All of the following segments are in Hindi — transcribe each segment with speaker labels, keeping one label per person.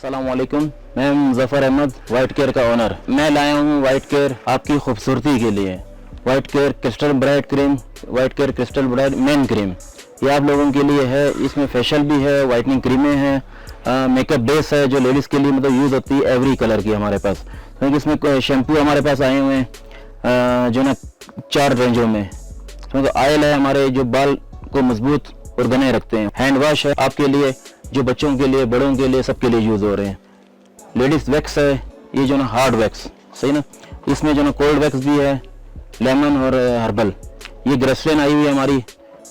Speaker 1: अस्सलाम वालेकुम। मैं मुज़फ़्फ़र अहमद, वाइट केयर का ओनर। मैं लाया हूँ वाइट केयर आपकी खूबसूरती के लिए। White care crystal bright cream, white care crystal bright main cream, ये आप लोगों के लिए है। इसमें फेशियल भी है, वाइटनिंग क्रीमें हैं, मेकअप बेस है जो लेडीज़ के लिए मतलब यूज़ होती है एवरी कलर की हमारे पास। क्योंकि इसमें शैम्पू हमारे पास आए हुए हैं जो ना 4 रेंजों में। तो ऑयल है हमारे जो बाल को मजबूत और घने रखते हैं। हैंड वॉश है आपके लिए, जो बच्चों के लिए, बड़ों के लिए, सबके लिए यूज़ हो रहे हैं। लेडीज़ वैक्स है, ये जो ना हार्ड वैक्स, सही ना। इसमें जो ना कोल्ड वैक्स भी है, लेमन और हर्बल। ये ग्रेसलिन आई हुई है हमारी,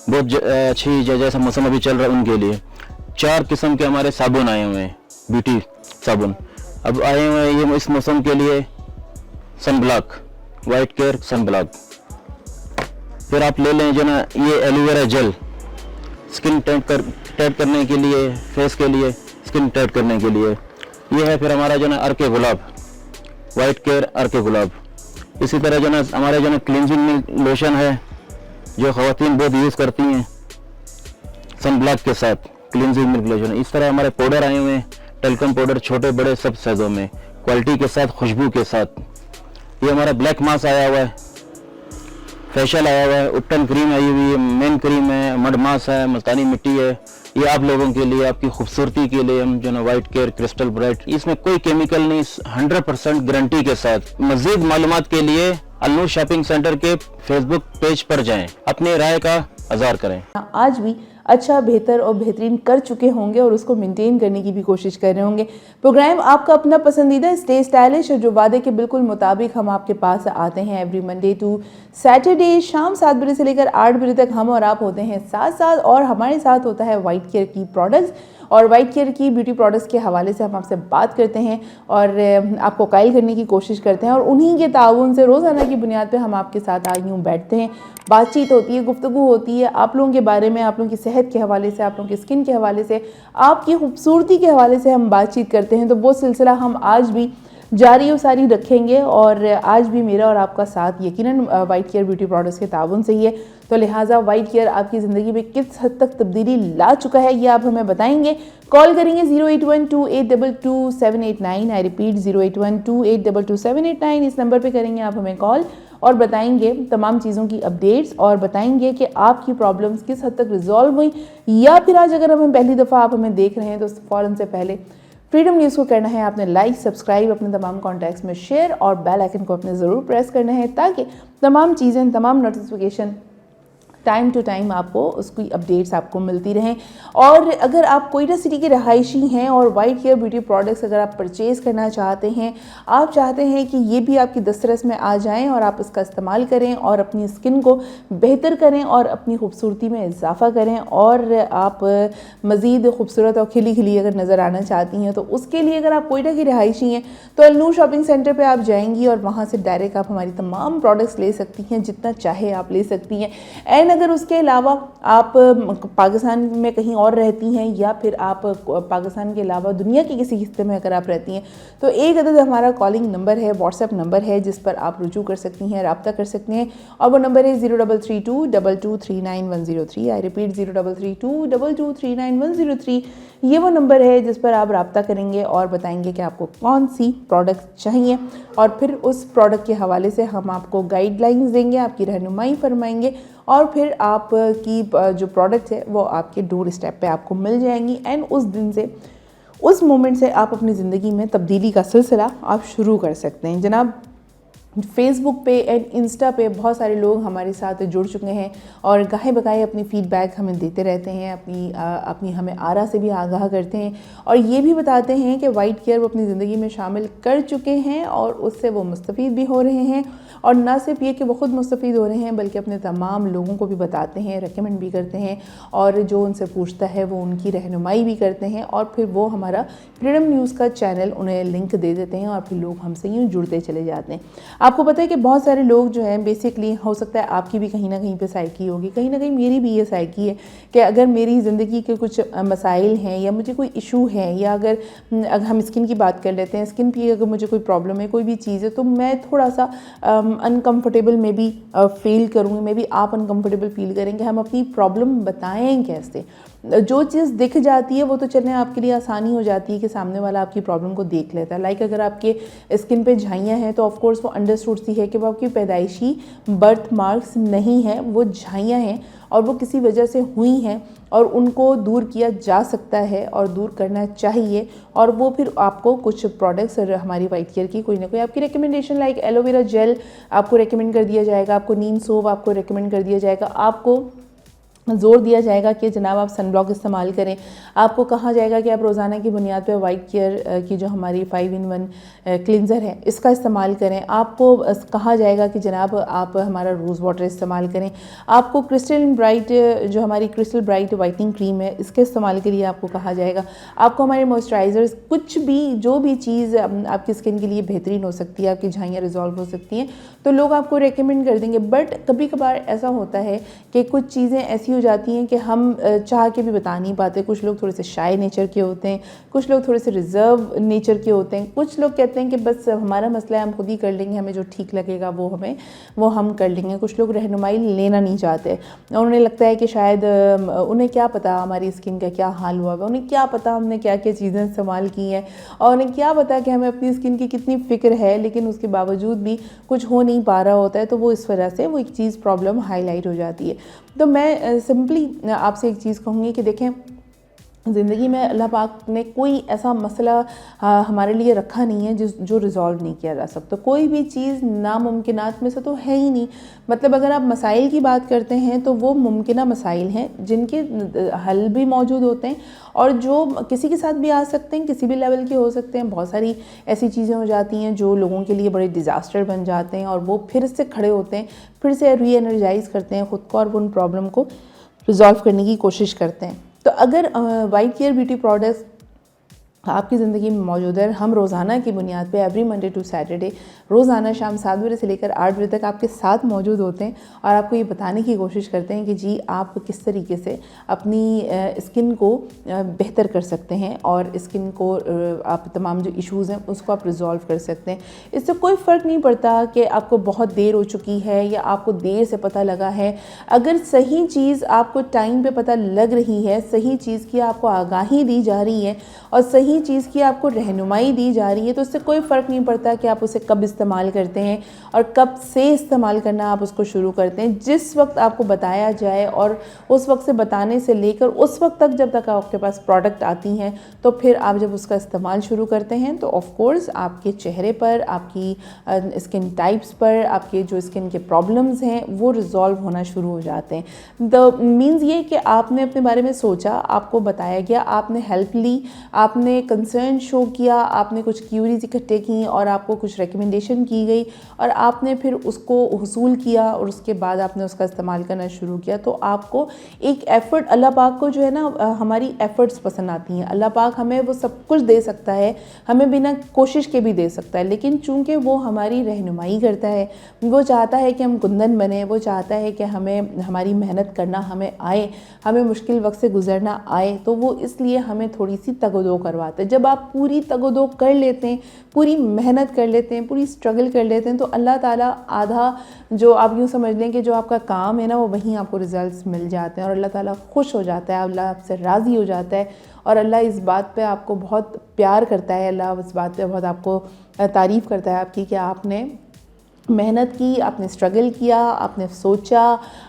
Speaker 1: बहुत अच्छी, जैसा मौसम अभी चल रहा है उनके लिए। 4 किस्म के हमारे साबुन आए हुए हैं, ब्यूटी साबुन अब आए हुए हैं ये इस मौसम के लिए। Sun block, white care sun block. फिर आप ले लें जो ना ये एलोवेरा जेल, स्किन टाइट करने के लिए, फेस के लिए, स्किन टाइट करने के लिए। ये है फिर हमारा जो ना अर्के गुलाब, वाइट केयर अर्के गुलाब। इसी तरह जो ना हमारे जो ना क्लींजिंग लोशन है जो ख़वातीन बहुत यूज़ करती हैं सन ब्लॉक के साथ, क्लींजिंग मिल्क लोशन। इस तरह हमारे पाउडर आए हुए हैं, टेल्कम पाउडर, छोटे बड़े सब साइज़ों में, क्वालिटी के साथ, खुशबू के साथ। ये हमारा ब्लैक मास्क आया हुआ है, फेशियल आया हुआ है, उत्तन क्रीम आई हुई है, मेन क्रीम है, मड मास्क है, मुल्तानी मिट्टी है। ये आप लोगों के लिए, आपकी खूबसूरती के लिए हम जो ना वाइट केयर क्रिस्टल ब्राइट, इसमें कोई केमिकल नहीं, 100% गारंटी के साथ। मज़ीद मालूमात के लिए अलनूर शॉपिंग सेंटर के फेसबुक पेज पर जाएं, अपनी राय का इज़हार करें।
Speaker 2: आज भी अच्छा, बेहतर और बेहतरीन कर चुके होंगे और उसको मेंटेन करने की भी कोशिश कर रहे होंगे। प्रोग्राम आपका अपना पसंदीदा स्टे स्टाइलिश, जो वादे के बिल्कुल मुताबिक हम आपके पास आते हैं एवरी मंडे टू सैटरडे शाम 7 बजे से लेकर 8 बजे तक हम और आप होते हैं साथ साथ। और हमारे साथ होता है वाइट केयर की प्रोडक्ट्स और वाइट केयर की ब्यूटी प्रोडक्ट्स के हवाले से हम आपसे बात करते हैं और आपको कायल करने की कोशिश करते हैं। और उन्हीं के ताउन से रोज़ाना की बुनियाद पर हम आपके साथ आज यूँ बैठते हैं, बातचीत होती है, गुफ्तगू होती है आप लोगों के बारे में, आप लोगों की सेहत के हवाले से, आप लोगों की स्किन के हवाले से, आपकी खूबसूरती के हवाले से हम बातचीत करते हैं। तो वो सिलसिला हम आज भी जारी और सारी रखेंगे और आज भी मेरा और आपका साथ यकीनन वाइट केयर ब्यूटी प्रोडक्ट्स के ताउन से ही है। तो लिहाजा वाइट केयर आपकी ज़िंदगी में किस हद तक तब्दीली ला चुका है ये आप हमें बताएंगे। कॉल करेंगे 08128222789। I repeat 08128222789। इस नंबर पे करेंगे आप हमें कॉल और बताएंगे तमाम चीज़ों की अपडेट्स और बताएंगे कि आपकी प्रॉब्लम्स किस हद तक रिजॉल्व हुई। या फिर आज अगर हमें पहली दफ़ा आप हमें देख रहे हैं तो फ़ौरन से पहले फ्रीडम न्यूज़ को करना है आपने लाइक, सब्सक्राइब, अपने तमाम कॉन्टैक्ट्स में शेयर और बेल आइकन को अपने ज़रूर प्रेस करना है ताकि तमाम चीज़ें, तमाम नोटिफिकेशन टाइम टू टाइम आपको उसकी अपडेट्स आपको मिलती रहें। और अगर आप कोयटा सिटी के रहायशी हैं और वाइट केयर ब्यूटी प्रोडक्ट्स अगर आप परचेज़ करना चाहते हैं, आप चाहते हैं कि ये भी आपकी दस्तरस में आ जाएं और आप इसका इस्तेमाल करें और अपनी स्किन को बेहतर करें और अपनी खूबसूरती में इजाफा करें और आप मज़ीद खूबसूरत और खिली खिली अगर नज़र आना चाहती हैं, तो उसके लिए अगर आप कोयटा की रहायशी हैं तो अलनूर शॉपिंग सेंटर पर आप जाएंगी और वहाँ से डायरेक्ट आप हमारी तमाम प्रोडक्ट्स ले सकती हैं, जितना चाहे आप ले सकती हैं। एंड अगर उसके अलावा आप पाकिस्तान में कहीं और रहती हैं या फिर आप पाकिस्तान के अलावा दुनिया के किसी हिस्से में अगर आप रहती हैं तो एक अदद हमारा कॉलिंग नंबर है, व्हाट्सएप नंबर है जिस पर आप रुजू कर सकती हैं, रब्ता कर सकते हैं और वो नंबर है 03322239 आई रिपीट 03322239 ये वो नंबर है जिस पर आप रब्ता करेंगे और बताएंगे कि आपको कौन सी प्रोडक्ट चाहिए और फिर उस प्रोडक्ट के हवाले से हम आपको गाइडलाइंस देंगे, आपकी रहनुमाई फरमाएंगे और फिर आपकी जो प्रोडक्ट है वो आपके डोर स्टेप पे आपको मिल जाएंगी। एंड उस दिन से, उस मोमेंट से आप अपनी ज़िंदगी में तब्दीली का सिलसिला आप शुरू कर सकते हैं। जनाब, फेसबुक पे एंड इंस्टा पे बहुत सारे लोग हमारे साथ जुड़ चुके हैं और गाहे बगाहे अपनी फ़ीडबैक हमें देते रहते हैं, अपनी हमें आरा से भी आगाह करते हैं और ये भी बताते हैं कि वाइट केयर वो अपनी ज़िंदगी में शामिल कर चुके हैं और उससे वो मुस्तफ़ीद भी हो रहे हैं। और ना सिर्फ ये कि वो ख़ुद मुस्तफ़ीद हो रहे हैं बल्कि अपने तमाम लोगों को भी बताते हैं, रेकमेंड भी करते हैं और जो उनसे पूछता है वो उनकी रहनुमाई भी करते हैं और फिर वो हमारा फ्रीडम न्यूज़ का चैनल उन्हें लिंक दे देते हैं और फिर लोग हमसे यूँ जुड़ते चले जाते हैं। आपको पता है कि बहुत सारे लोग जो हैं बेसिकली, हो सकता है आपकी भी कहीं ना कहीं पे साइकी होगी, कहीं ना कहीं मेरी भी ये साइकी है कि अगर मेरी ज़िंदगी के कुछ मसाइल हैं या मुझे कोई इशू है या अगर हम स्किन की बात कर लेते हैं, स्किन की अगर मुझे कोई प्रॉब्लम है, कोई भी चीज़ है तो मैं थोड़ा सा अनकम्फर्टेबल में भी फील करूँगी, मे बी आप अनकम्फर्टेबल फील करेंगे। हम अपनी प्रॉब्लम बताएं कैसे, जो चीज़ दिख जाती है वो तो चलने आपके लिए आसानी हो जाती है कि सामने वाला आपकी प्रॉब्लम को देख लेता है। लाइक अगर आपके स्किन पे झाइयाँ हैं तो ऑफकोर्स वो अंडरस्टूड सी है कि वो आपकी पैदाइशी बर्थ मार्क्स नहीं है, वो झाइयाँ हैं और वो किसी वजह से हुई हैं और उनको दूर किया जा सकता है और दूर करना चाहिए। और वो फिर आपको कुछ प्रोडक्ट्स हमारी वाइट केयर की कोई ना कोई आपकी रिकमेंडेशन, लाइक एलोवेरा जेल आपको रेकमेंड कर दिया जाएगा, आपको नीम सोप आपको रेकमेंड कर दिया जाएगा, आपको ज़ोर दिया जाएगा कि जनाब आप सनब्लॉक इस्तेमाल करें। आपको कहा जाएगा कि आप रोज़ाना की बुनियाद पर वाइट केयर की जो हमारी 5-in-1 क्लिनज़र है इसका इस्तेमाल करें। आपको कहा जाएगा कि जनाब आप हमारा रोज़ वाटर इस्तेमाल करें। आपको क्रिस्टल ब्राइट जो हमारी क्रिस्टल ब्राइट वाइटनिंग क्रीम है इसके इस्तेमाल के लिए आपको कहा जाएगा। आपको हमारे मॉइस्चराइज़र्स, कुछ भी जो भी चीज़ आपकी स्किन के लिए बेहतरीन हो सकती है, आपकी झाइयाँ रिजॉल्व हो सकती हैं, तो लोग आपको रेकमेंड कर देंगे। बट कभी कभार ऐसा होता है कि कुछ चीज़ें ऐसी हो जाती हैं कि हम चाह के भी बता नहीं पाते। कुछ लोग थोड़े से शाय नेचर के होते हैं, कुछ लोग थोड़े से रिजर्व नेचर के होते हैं, कुछ लोग कहते हैं कि बस हमारा मसला है हम खुद ही कर लेंगे, हमें जो ठीक लगेगा वो हम कर लेंगे। कुछ लोग रहनुमाई लेना नहीं चाहते और उन्हें लगता है कि शायद उन्हें क्या पता हमारी स्किन का क्या हाल हुआ है, उन्हें क्या पता हमने क्या क्या चीज़ें इस्तेमाल की हैं और उन्हें क्या पता कि हमें अपनी स्किन की कितनी फ़िक्र है, लेकिन उसके बावजूद भी कुछ हो नहीं पा रहा होता है। तो वो इस वजह से वो एक चीज़ प्रॉब्लम हाईलाइट हो जाती है। तो मैं सिंपली आपसे एक चीज़ कहूँगी कि देखें, ज़िंदगी में अल्लाह पाक ने कोई ऐसा मसला हमारे लिए रखा नहीं है जो रिज़ॉल्व नहीं किया जा सकता। कोई भी चीज़ नामुमकिनात में से तो है ही नहीं। मतलब अगर आप मसाइल की बात करते हैं तो वो मुमकिना मसाइल हैं जिनके हल भी मौजूद होते हैं और जो किसी के साथ भी आ सकते हैं, किसी भी लेवल के हो सकते हैं। बहुत सारी ऐसी चीज़ें हो जाती हैं जो लोगों के लिए बड़े डिज़ास्टर बन जाते हैं और वो फिर से खड़े होते हैं, फिर से री एनर्जाइज करते हैं ख़ुद को और उन प्रॉब्लम को रिज़ॉल्व करने की कोशिश करते हैं। तो अगर वाइट केयर ब्यूटी प्रोडक्ट्स आपकी ज़िंदगी में मौजूद है, हम रोज़ाना की बुनियाद पे एवरी मंडे टू सैटरडे रोज़ाना शाम 7 बजे से लेकर 8 बजे तक आपके साथ मौजूद होते हैं और आपको ये बताने की कोशिश करते हैं कि जी आप किस तरीके से अपनी स्किन को बेहतर कर सकते हैं और स्किन को आप तमाम जो इश्यूज़ हैं उसको आप रिज़ॉल्व कर सकते हैं। इससे कोई फ़र्क नहीं पड़ता कि आपको बहुत देर हो चुकी है या आपको देर से पता लगा है। अगर सही चीज़ आपको टाइम पे पता लग रही है, सही चीज़ की आपको आगाही दी जा रही है और सही चीज़ की आपको रहनुमाई दी जा रही है, तो उससे कोई फ़र्क नहीं पड़ता कि आप उसे कब इस्तेमाल करते हैं और कब से इस्तेमाल करना आप उसको शुरू करते हैं। जिस वक्त आपको बताया जाए और उस वक्त से बताने से लेकर उस वक्त तक जब तक आपके पास प्रोडक्ट आती हैं, तो फिर आप जब उसका इस्तेमाल शुरू करते हैं तो ऑफ कोर्स आपके चेहरे पर, आपकी स्किन टाइप्स पर, आपके जो स्किन के प्रॉब्लम्स हैं वो रिज़ॉल्व होना शुरू हो जाते हैं। द मीन्स ये कि आपने अपने बारे में सोचा, आपको बताया गया, आपने हेल्प ली, आपने कंसर्न शो किया, आपने कुछ क्यूरीज इकट्ठे की और आपको कुछ रिकमेंडेशन की गई और आपने फिर उसको हुसूल किया और उसके बाद आपने उसका इस्तेमाल करना शुरू किया। तो आपको एक एफ़र्ट, अल्लाह पाक को जो है ना हमारी एफ़र्ट्स पसंद आती हैं। अल्लाह पाक हमें वो सब कुछ दे सकता है, हमें बिना कोशिश के भी दे सकता है, लेकिन चूँकि वो हमारी रहनुमाई करता है, वो चाहता है कि हम कुंदन बने, वो चाहता है कि हमें हमारी मेहनत करना हमें आए, हमें मुश्किल वक्त से गुजरना आए, तो वो इसलिए हमें थोड़ी सी तगदो करवाता है। जब आप पूरी तगदो कर लेते हैं, पूरी मेहनत कर लेते हैं, पूरी स्ट्रगल कर लेते हैं, तो अल्लाह ताला आधा जो आप यूँ समझ लें कि जो आपका काम है ना वो वहीं आपको रिजल्ट्स मिल जाते हैं और अल्लाह ताला खुश हो जाता है, अल्लाह आपसे राज़ी हो जाता है और अल्लाह इस बात पे आपको बहुत प्यार करता है, अल्लाह इस बात पे बहुत आपको तारीफ़ करता है आपकी कि आपने मेहनत की, आपने स्ट्रगल किया, आपने सोचा,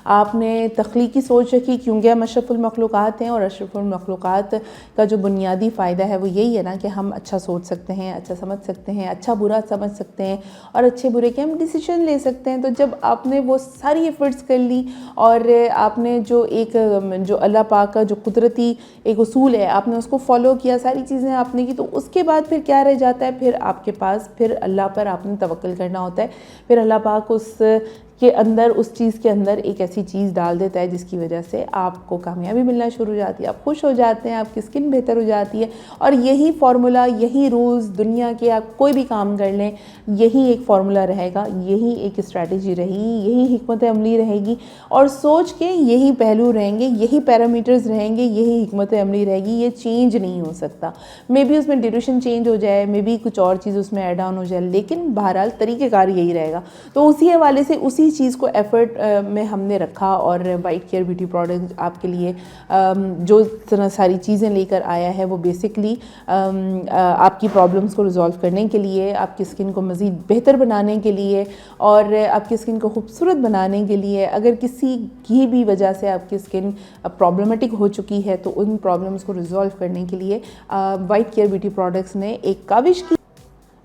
Speaker 2: आपने तख्लीकी सोच रखी, क्योंकि हम अशरफुल मखलूक़ात हैं और अशरफुल मखलूक़ात का जो बुनियादी फ़ायदा है वो यही है ना कि हम अच्छा सोच सकते हैं, अच्छा समझ सकते हैं, अच्छा बुरा समझ सकते हैं और अच्छे बुरे के हम डिसीजन ले सकते हैं। तो जब आपने वो सारी एफ़र्ट्स कर ली और आपने जो अल्लाह पाक का जो कुदरती एक उसूल है आपने उसको फ़ॉलो किया, सारी चीज़ें आपने की, तो उसके बाद फिर क्या रह जाता है, फिर आपके पास फिर अल्लाह पर आपने तवक्कुल करना होता है। फिर अल्लाह पाक उस चीज़ के अंदर एक ऐसी चीज़ डाल देता है जिसकी वजह से आपको कामयाबी मिलना शुरू हो जाती है, आप खुश हो जाते हैं, आपकी स्किन बेहतर हो जाती है। और यही फार्मूला, यही रूल्स दुनिया के आप कोई भी काम कर लें, यही एक फार्मूला रहेगा, यही एक स्ट्रैटेजी रहेगी, यही हिकमत अमली रहेगी और सोच के यही पहलू रहेंगे, यही पैरामीटर्स रहेंगे, यही हिकमत अमली रहेगी। ये चेंज नहीं हो सकता। मे बी उसमें ड्यूरेशन चेंज हो जाए, मे बी कुछ और चीज़ उसमें ऐड ऑन हो जाए, लेकिन बहरहाल तरीक़ेकार यही रहेगा। तो उसी हवाले से उसी उसी चीज़ को एफर्ट में हमने रखा और वाइट केयर ब्यूटी प्रोडक्ट आपके लिए जो सारी चीज़ें लेकर आया है वो बेसिकली आपकी प्रॉब्लम्स को रिजॉल्व करने के लिए, आपकी स्किन को मज़ीद बेहतर बनाने के लिए और आपकी स्किन को खूबसूरत बनाने के लिए। अगर किसी की भी वजह से आपकी स्किन प्रॉब्लमेटिक हो चुकी है तो उन प्रॉब्लम्स को रिजॉल्व करने के लिए वाइट केयर ब्यूटी प्रोडक्ट्स ने एक काविश की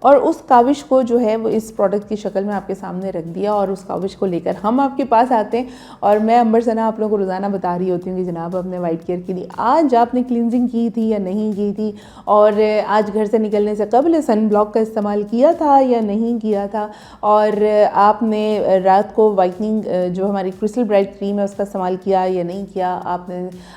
Speaker 2: और उस काविश को जो है वो इस प्रोडक्ट की शक्ल में आपके सामने रख दिया और उस काविश को लेकर हम आपके पास आते हैं। और मैं अंबर सना आप लोगों को रोज़ाना बता रही होती हूँ कि जनाब अपने वाइट केयर के लिए आज आपने क्लिनजिंग की थी या नहीं की थी, और आज घर से निकलने से कबल सन ब्लॉक का इस्तेमाल किया था या नहीं किया था, और आपने रात को वाइटनिंग जो हमारी क्रिस्टल ब्राइट क्रीम है उसका इस्तेमाल किया या नहीं किया,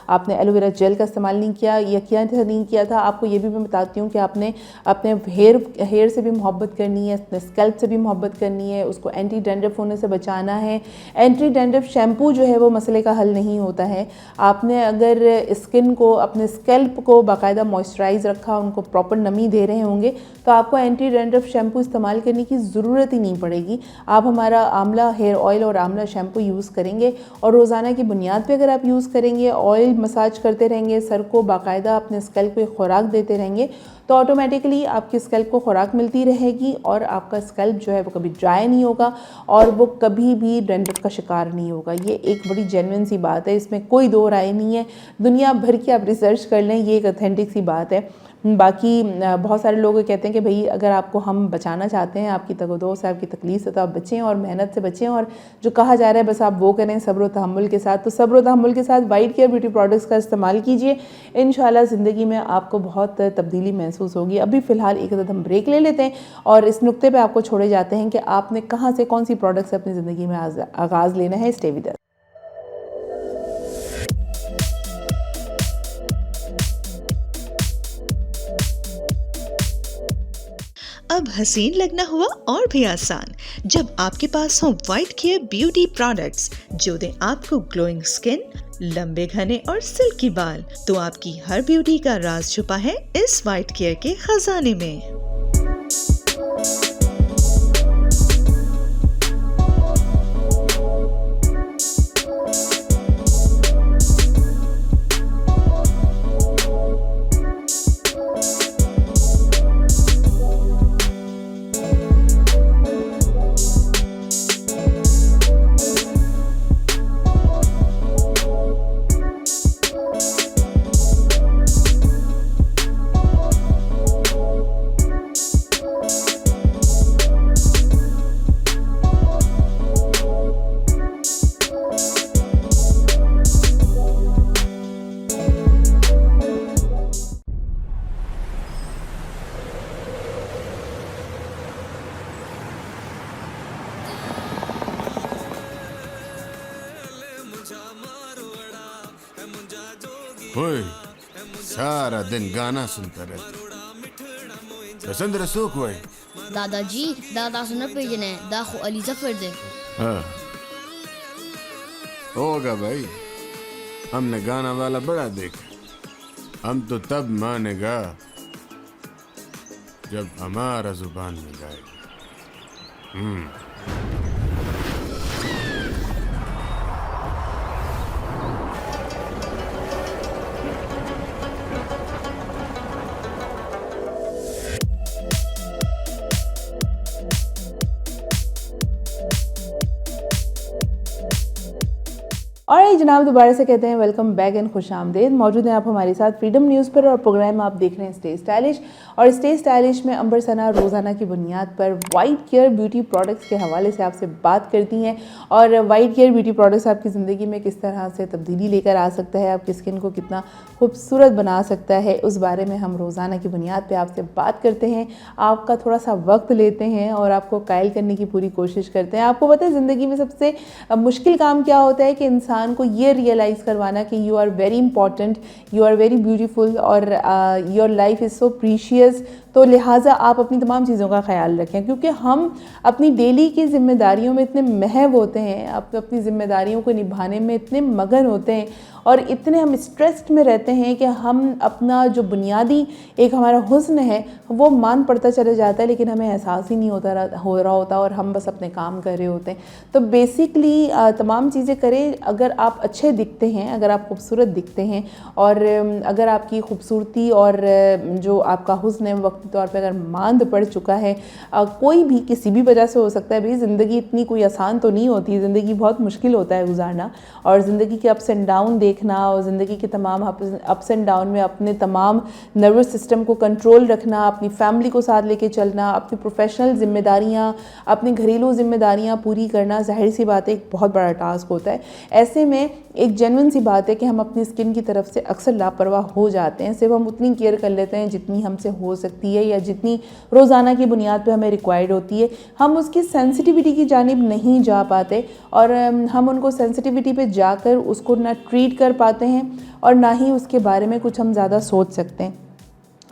Speaker 2: आपने एलोवेरा जेल का इस्तेमाल नहीं किया या किया था नहीं किया था। आपको ये भी मैं बताती हूँ कि आपने अपने हेयर से भी मोहब्बत करनी है, अपने स्कैल्प से भी मोहब्बत करनी है, उसको एंटी डैंड्रफ होने से बचाना है। एंटी डैंड्रफ शैम्पू जो है वो मसले का हल नहीं होता है। आपने अगर स्किन को, अपने स्कैल्प को बाकायदा मॉइस्चराइज रखा, उनको प्रॉपर नमी दे रहे होंगे तो आपको एंटी डैंड्रफ शैम्पू इस्तेमाल करने की ज़रूरत ही नहीं पड़ेगी। आप हमारा आंवला हेयर ऑयल और आंवला शैम्पू यूज़ करेंगे और रोज़ाना की बुनियाद पे अगर आप यूज़ करेंगे, ऑयल मसाज करते रहेंगे, सर को बाकायदा अपने स्कैल्प को खुराक देते रहेंगे तो ऑटोमेटिकली आपकी स्कैल्प को खुराक मिलती रहेगी और आपका स्कैल्प जो है वो कभी ड्राई नहीं होगा और वो कभी भी डैंड्रफ का शिकार नहीं होगा। ये एक बड़ी जेन्युइन सी बात है, इसमें कोई दो राय नहीं है। दुनिया भर की आप रिसर्च कर लें, ये एक ऑथेंटिक सी बात है। बाकी बहुत सारे लोग कहते हैं कि भाई अगर आपको हम बचाना चाहते हैं आपकी तगदो से, आपकी तकलीफ से, तो आप बचें और मेहनत से बचें और जो कहा जा रहा है बस आप वो करें सब्र व तहम्मुल के साथ। तो सब्र व तहम्मुल के साथ वाइट केयर ब्यूटी प्रोडक्ट्स का इस्तेमाल कीजिए, इंशाल्लाह ज़िंदगी में आपको बहुत तब्दीली महसूस होगी। अभी फ़िलहाल एक हम ब्रेक ले लेते हैं और इस नुक्ते पर आपको छोड़े जाते हैं कि आपने कहाँ से कौन सी प्रोडक्ट्स अपनी ज़िंदगी में आगाज़ लेना है। Stay with us.
Speaker 3: अब हसीन लगना हुआ और भी आसान जब आपके पास हो वाइट केयर ब्यूटी प्रोडक्ट्स जो दें आपको ग्लोइंग स्किन, लंबे घने और सिल्की बाल। तो आपकी हर ब्यूटी का राज छुपा है इस वाइट केयर के खजाने में।
Speaker 4: ओए, सारा दिन गाना सुनता रहता पसंद रसूख हुए।
Speaker 5: दादाजी दादा सुना पेजने दाखो अली जफर दे।
Speaker 4: हाँ होगा भाई, हमने गाना वाला बड़ा देखा। हम तो तब मानेगा जब हमारा जुबान में गाएगा।
Speaker 2: और जनाब दोबारा से कहते हैं वेलकम बैक एंड खुश आमदेद। मौजूद हैं आप हमारे साथ फ्रीडम न्यूज़ पर और प्रोग्राम आप देख रहे हैं स्टे स्टाइलिश। और स्टे स्टाइलिश में अंबर सना रोज़ाना की बुनियाद पर वाइट केयर ब्यूटी प्रोडक्ट्स के हवाले से आपसे बात करती हैं और वाइट केयर ब्यूटी प्रोडक्ट्स आपकी ज़िंदगी में किस तरह से तब्दीली लेकर आ सकता है, आपकी स्किन को कितना खूबसूरत बना सकता है, उस बारे में हम रोज़ाना की बुनियाद पर आपसे बात करते हैं। आपका थोड़ा सा वक्त लेते हैं और आपको कायल करने की पूरी कोशिश करते हैं। आपको पता है ज़िंदगी में सबसे मुश्किल काम क्या होता है कि इंसान को ये रियलाइज़ करवाना कि you are very important, you are very beautiful और your life is so precious. तो लिहाजा आप अपनी तमाम चीज़ों का ख्याल रखें, क्योंकि हम अपनी डेली की जिम्मेदारियों में इतने महव होते हैं, अपनी जिम्मेदारियों को निभाने में इतने मगन होते हैं और इतने हम स्ट्रेस्ड में रहते हैं कि हम अपना जो बुनियादी एक हमारा हुस्न है वो मान पड़ता चला जाता है, लेकिन हमें एहसास ही नहीं हो रहा होता और हम बस अपने काम कर रहे होते हैं। तो बेसिकली तमाम चीज़ें करें। अगर आप अच्छे दिखते हैं, अगर आप खूबसूरत दिखते हैं और अगर आपकी खूबसूरती और जो आपका हुस्न है वक्ती तौर पे अगर मांद पड़ चुका है, कोई भी किसी भी वजह से हो सकता है, भाई ज़िंदगी इतनी कोई आसान तो नहीं होती, ज़िंदगी बहुत मुश्किल होता है गुजारना, और ज़िंदगी के अप्स एंड डाउन देखना और ज़िंदगी के तमाम अप्स एंड डाउन में अपने तमाम नर्वस सिस्टम को कंट्रोल रखना, अपनी फैमिली को साथ लेके चलना, अपनी प्रोफेशनल जिम्मेदारियाँ, अपनी घरेलू जिम्मेदारियाँ पूरी करना, जाहिर सी बात है एक बहुत बड़ा टास्क होता है। ऐसे में एक जेन्युइन सी बात है कि हम अपनी स्किन की तरफ से अक्सर लापरवाह हो जाते हैं। सिर्फ हम उतनी केयर कर लेते हैं जितनी हमसे हो सकती है या जितनी रोज़ाना की बुनियाद पे हमें रिक्वायर्ड होती है। हम उसकी सेंसिटिविटी की जानिब नहीं जा पाते और हम उनको सेंसिटिविटी पे जाकर उसको ना ट्रीट कर पाते हैं और ना ही उसके बारे में कुछ हम ज़्यादा सोच सकते हैं,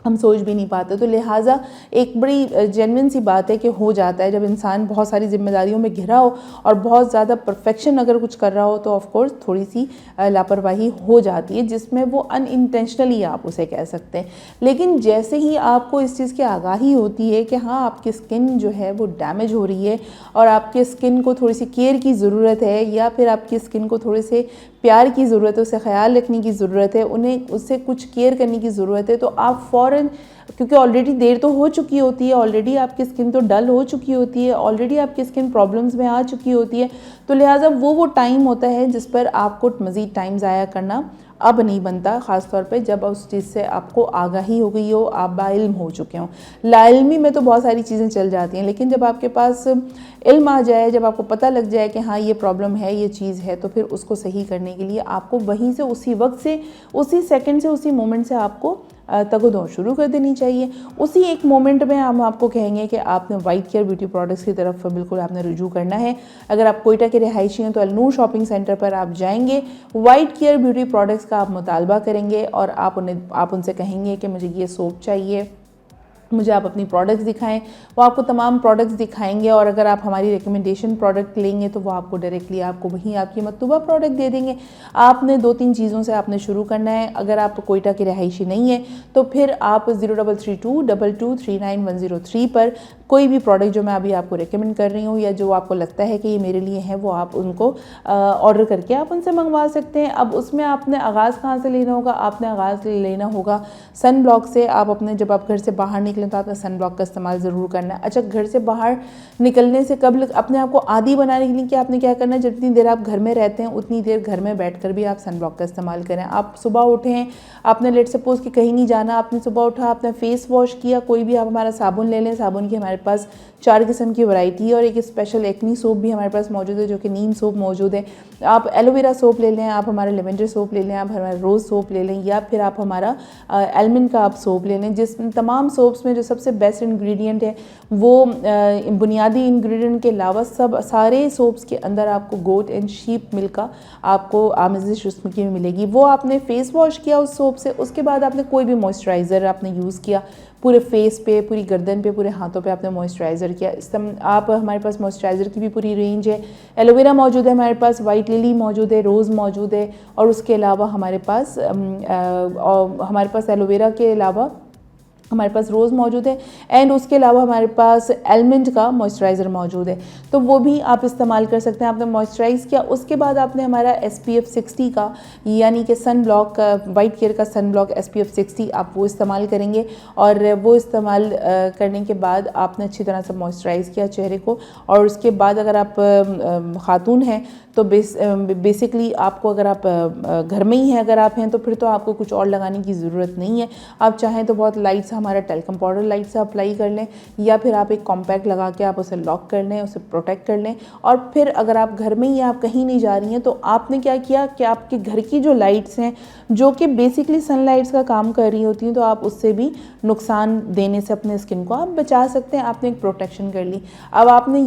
Speaker 2: हम सोच भी नहीं पाते। तो लिहाजा एक बड़ी जेन्युइन सी बात है कि हो जाता है जब इंसान बहुत सारी जिम्मेदारियों में घिरा हो और बहुत ज़्यादा परफेक्शन अगर कुछ कर रहा हो तो ऑफ कोर्स थोड़ी सी लापरवाही हो जाती है, जिसमें वो अनइंटेंशनली आप उसे कह सकते हैं। लेकिन जैसे ही आपको इस चीज़ की आगाही होती है कि हाँ आपकी स्किन जो है वो डैमेज हो रही है और आपकी स्किन को थोड़ी सी केयर की ज़रूरत है या फिर आपकी स्किन को थोड़े से प्यार की ज़रूरत है, उसे ख्याल रखने की ज़रूरत है, उन्हें उससे कुछ केयर करने की ज़रूरत है, तो आप फ़ौरन, क्योंकि ऑलरेडी देर तो हो चुकी होती है, ऑलरेडी आपकी स्किन तो डल हो चुकी होती है, ऑलरेडी आपकी स्किन प्रॉब्लम्स में आ चुकी होती है, तो लिहाजा वो टाइम होता है जिस पर आपको मज़ीद टाइम ज़ाया करना अब नहीं बनता, ख़ास तौर पे जब उस चीज़ से आपको आगाही हो गई हो, आप बाइल्म हो चुके हों। लाइल्मी में तो बहुत सारी चीज़ें चल जाती हैं, लेकिन जब आपके पास इल्म आ जाए, जब आपको पता लग जाए कि हाँ ये प्रॉब्लम है, ये चीज़ है, तो फिर उसको सही करने के लिए आपको वहीं से, उसी वक्त से, उसी सेकंड से, उसी मोमेंट से आपको तगदौड़ शुरू कर देनी चाहिए। उसी एक मोमेंट में हम आपको कहेंगे कि आपने वाइट केयर ब्यूटी प्रोडक्ट्स की तरफ बिल्कुल आपने रुजू करना है। अगर आप कोयटा के रिहायशी हैं तो अलनूर शॉपिंग सेंटर पर आप जाएंगे, वाइट केयर ब्यूटी प्रोडक्ट्स का आप मुतालबा करेंगे और आप उनसे कहेंगे कि मुझे ये सोप चाहिए, मुझे आप अपनी प्रोडक्ट्स दिखाएं, वो आपको तमाम प्रोडक्ट्स दिखाएंगे और अगर आप हमारी रिकमेंडेशन प्रोडक्ट लेंगे तो वो आपको डायरेक्टली आपको वहीं आपकी मतलूबा प्रोडक्ट दे देंगे। आपने 2-3 चीज़ों से आपने शुरू करना है। अगर आप कोयटा की रहायशी नहीं है तो फिर आप 03322239 पर कोई भी प्रोडक्ट जो मैं अभी आपको रिकमेंड कर रही हूँ या जो आपको लगता है कि ये मेरे लिए है, वो आप उनको ऑर्डर करके आप उनसे मंगवा सकते हैं। अब उसमें आपने आगाज़ कहाँ से लेना होगा? आपने आगाज़ लेना होगा सन ब्लॉक से। आप अपने जब आप घर से बाहर निकलें तो आपने सन ब्लॉक का इस्तेमाल ज़रूर करना है। अच्छा, घर से बाहर निकलने से कब अपने आप को आदी बनाने के लिए कि आपने क्या करना है, जितनी देर आप घर में रहते हैं उतनी देर घर में बैठकर भी आप सन ब्लॉक का इस्तेमाल करें। आप सुबह उठें, आपने लेट सपोज कि कहीं नहीं जाना, आपने सुबह उठा, आपने फेस वॉश किया, कोई भी आप हमारा साबुन ले लें। साबुन की हमारे पास 4 किस्म की वैरायटी है और एक स्पेशल एक्नी सोप भी हमारे पास मौजूद है जो कि नीम सोप मौजूद है। आप एलोवेरा सोप ले लें, आप हमारा लेवेंडर सोप ले लें, आप हमारा रोज़ सोप ले लें या फिर आप हमारा एलमंड का आप सोप ले लें। जिस तमाम सोप्स में जो सबसे बेस्ट इंग्रेडिएंट है वो बुनियादी इंग्रेडिएंट के अलावा सारे सोप्स के अंदर आपको गोट एंड शीप मिल्क का आपको आमेज़िश उसमें की मिलेगी। वो आपने फेस वॉश किया उस सोप से, उसके बाद आपने कोई भी मॉइस्चराइज़र आपने यूज़ किया, पूरे फेस पे, पूरी गर्दन पे, पूरे हाथों पे आपने मॉइस्चराइज़र किया। आप हमारे पास मॉइस्चराइज़र की भी पूरी रेंज है। एलोवेरा मौजूद है हमारे पास, वाइट लिली मौजूद है, रोज़ मौजूद है और उसके अलावा हमारे पास एलोवेरा के अलावा हमारे पास रोज़ मौजूद है एंड उसके अलावा हमारे पास एलमंड का मॉइस्चराइज़र मौजूद है, तो वो भी आप इस्तेमाल कर सकते हैं। आपने मॉइस्चराइज़ किया, उसके बाद आपने हमारा SPF 60 का यानी कि सन ब्लॉक का, वाइट केयर का सन ब्लॉक SPF 60 आप वो इस्तेमाल करेंगे और वो इस्तेमाल करने के बाद आपने अच्छी तरह से मॉइस्चराइज़ किया चेहरे को। और उसके बाद अगर आप खातून हैं तो बेसिकली आपको, अगर आप घर में ही हैं अगर आप हैं तो फिर तो आपको कुछ और लगाने की ज़रूरत नहीं है। आप चाहें तो बहुत लाइट सा हमारा टेल्कम पाउडर लाइट से अप्लाई कर लें या फिर आप एक कॉम्पैक्ट लगा के आप उसे लॉक कर लें, उसे प्रोटेक्ट कर लें। और फिर अगर आप घर में ही, आप कहीं नहीं जा रही हैं, तो आपने क्या किया कि आपके घर की जो लाइट्स हैं जो कि बेसिकली सनलाइट्स का काम कर रही होती हैं, तो आप उससे भी नुकसान देने से अपने स्किन को आप बचा सकते हैं। आपने एक प्रोटेक्शन कर ली। अब आपने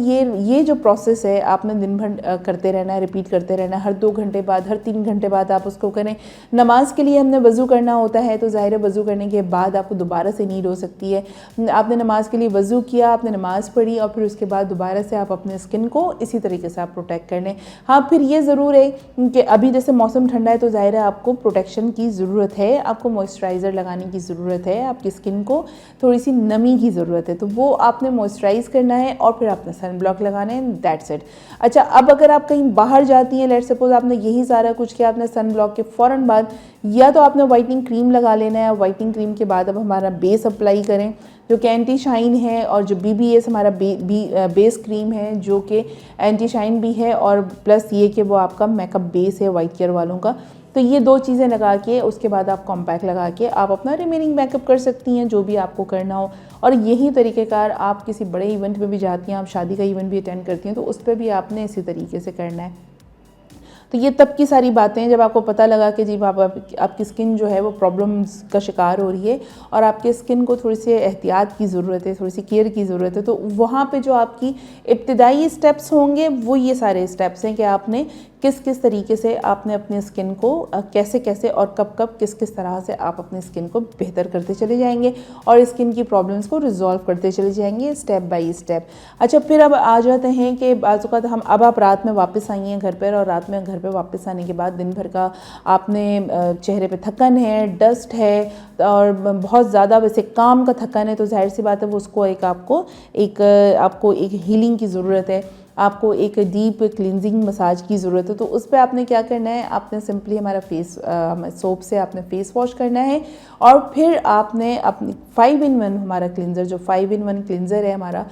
Speaker 2: ये जो प्रोसेस है आपने दिन भर करते रहना है। है, रिपीट करते रहना है। हर 2 घंटे बाद, हर 3 घंटे बाद आप उसको करें। नमाज के लिए हमने वज़ू करना होता है, तो ज़ाहिर है वज़ू करने के बाद आपको दोबारा से नीड हो सकती है। आपने नमाज के लिए वज़ू किया, आपने नमाज़ पढ़ी और फिर उसके बाद दोबारा से आप अपने स्किन को इसी तरीके से आप प्रोटेक्ट कर लें। हाँ, फिर ये ज़रूर है कि अभी जैसे मौसम ठंडा है तो ज़ाहिर है आपको प्रोटेक्शन की ज़रूरत है, आपको मॉइस्चराइज़र लगाने की ज़रूरत है, आपकी स्किन को थोड़ी सी नमी की ज़रूरत है, तो वो आपने मॉइस्चराइज़ करना है और फिर आपने सन ब्लॉक लगाना है, दैट्स इट। अच्छा, अब अगर आप कहीं बाहर जाती हैं, लेट्स सपोज आपने यही सारा कुछ किया, आपने सन ब्लॉक के फ़ौरन बाद या तो आपने वाइटनिंग क्रीम लगा लेना है। वाइटनिंग क्रीम के बाद अब हमारा बेस अप्लाई करें जो कि एंटी शाइन है, और जो BBS हमारा बेस क्रीम है जो कि एंटी शाइन भी है और प्लस ये कि वो आपका मेकअप बेस है वाइट केयर वालों का। तो ये 2 चीज़ें लगा के उसके बाद आप कॉम्पैक्ट लगा के आप अपना रिमेनिंग मेकअप कर सकती हैं जो भी आपको करना हो। और यही तरीक़ेकार आप किसी बड़े इवेंट में भी जाती हैं, आप शादी का इवेंट भी अटेंड करती हैं, तो उस पर भी आपने इसी तरीके से करना है। तो ये तब की सारी बातें हैं जब आपको पता लगा कि जी आपकी स्किन जो है वो प्रॉब्लम्स का शिकार हो रही है और आपके स्किन को थोड़ी सी एहतियात की ज़रूरत है, थोड़ी सी केयर की ज़रूरत है। तो वहाँ पे जो आपकी इब्तिदाई स्टेप्स होंगे वो ये सारे स्टेप्स हैं कि आपने किस किस तरीके से आपने अपनी स्किन को कैसे कैसे और कब कब किस किस तरह से आप अपनी स्किन को बेहतर करते चले जाएंगे और स्किन की प्रॉब्लम्स को रिजॉल्व करते चले जाएंगे स्टेप बाय स्टेप। अच्छा, फिर अब आ जाते हैं कि बाज़ औक़ात हम अब आप रात में वापस आई हैं घर पर, और रात में घर पे वापस आने के बाद दिन भर का आपने चेहरे पे थकन है, डस्ट है और बहुत ज़्यादा वैसे काम का थकन है, तो जाहिर सी बात है वो उसको आपको एक हीलिंग की ज़रूरत है, आपको एक डीप क्लिनजिंग मसाज की ज़रूरत है। तो उस पर आपने क्या करना है, आपने सिंपली हमारा सोप से आपने फेस वॉश करना है और फिर आपने अपनी 5-in-1 हमारा क्लिनज़र, जो 5-in-1 क्लिनज़र है हमारा,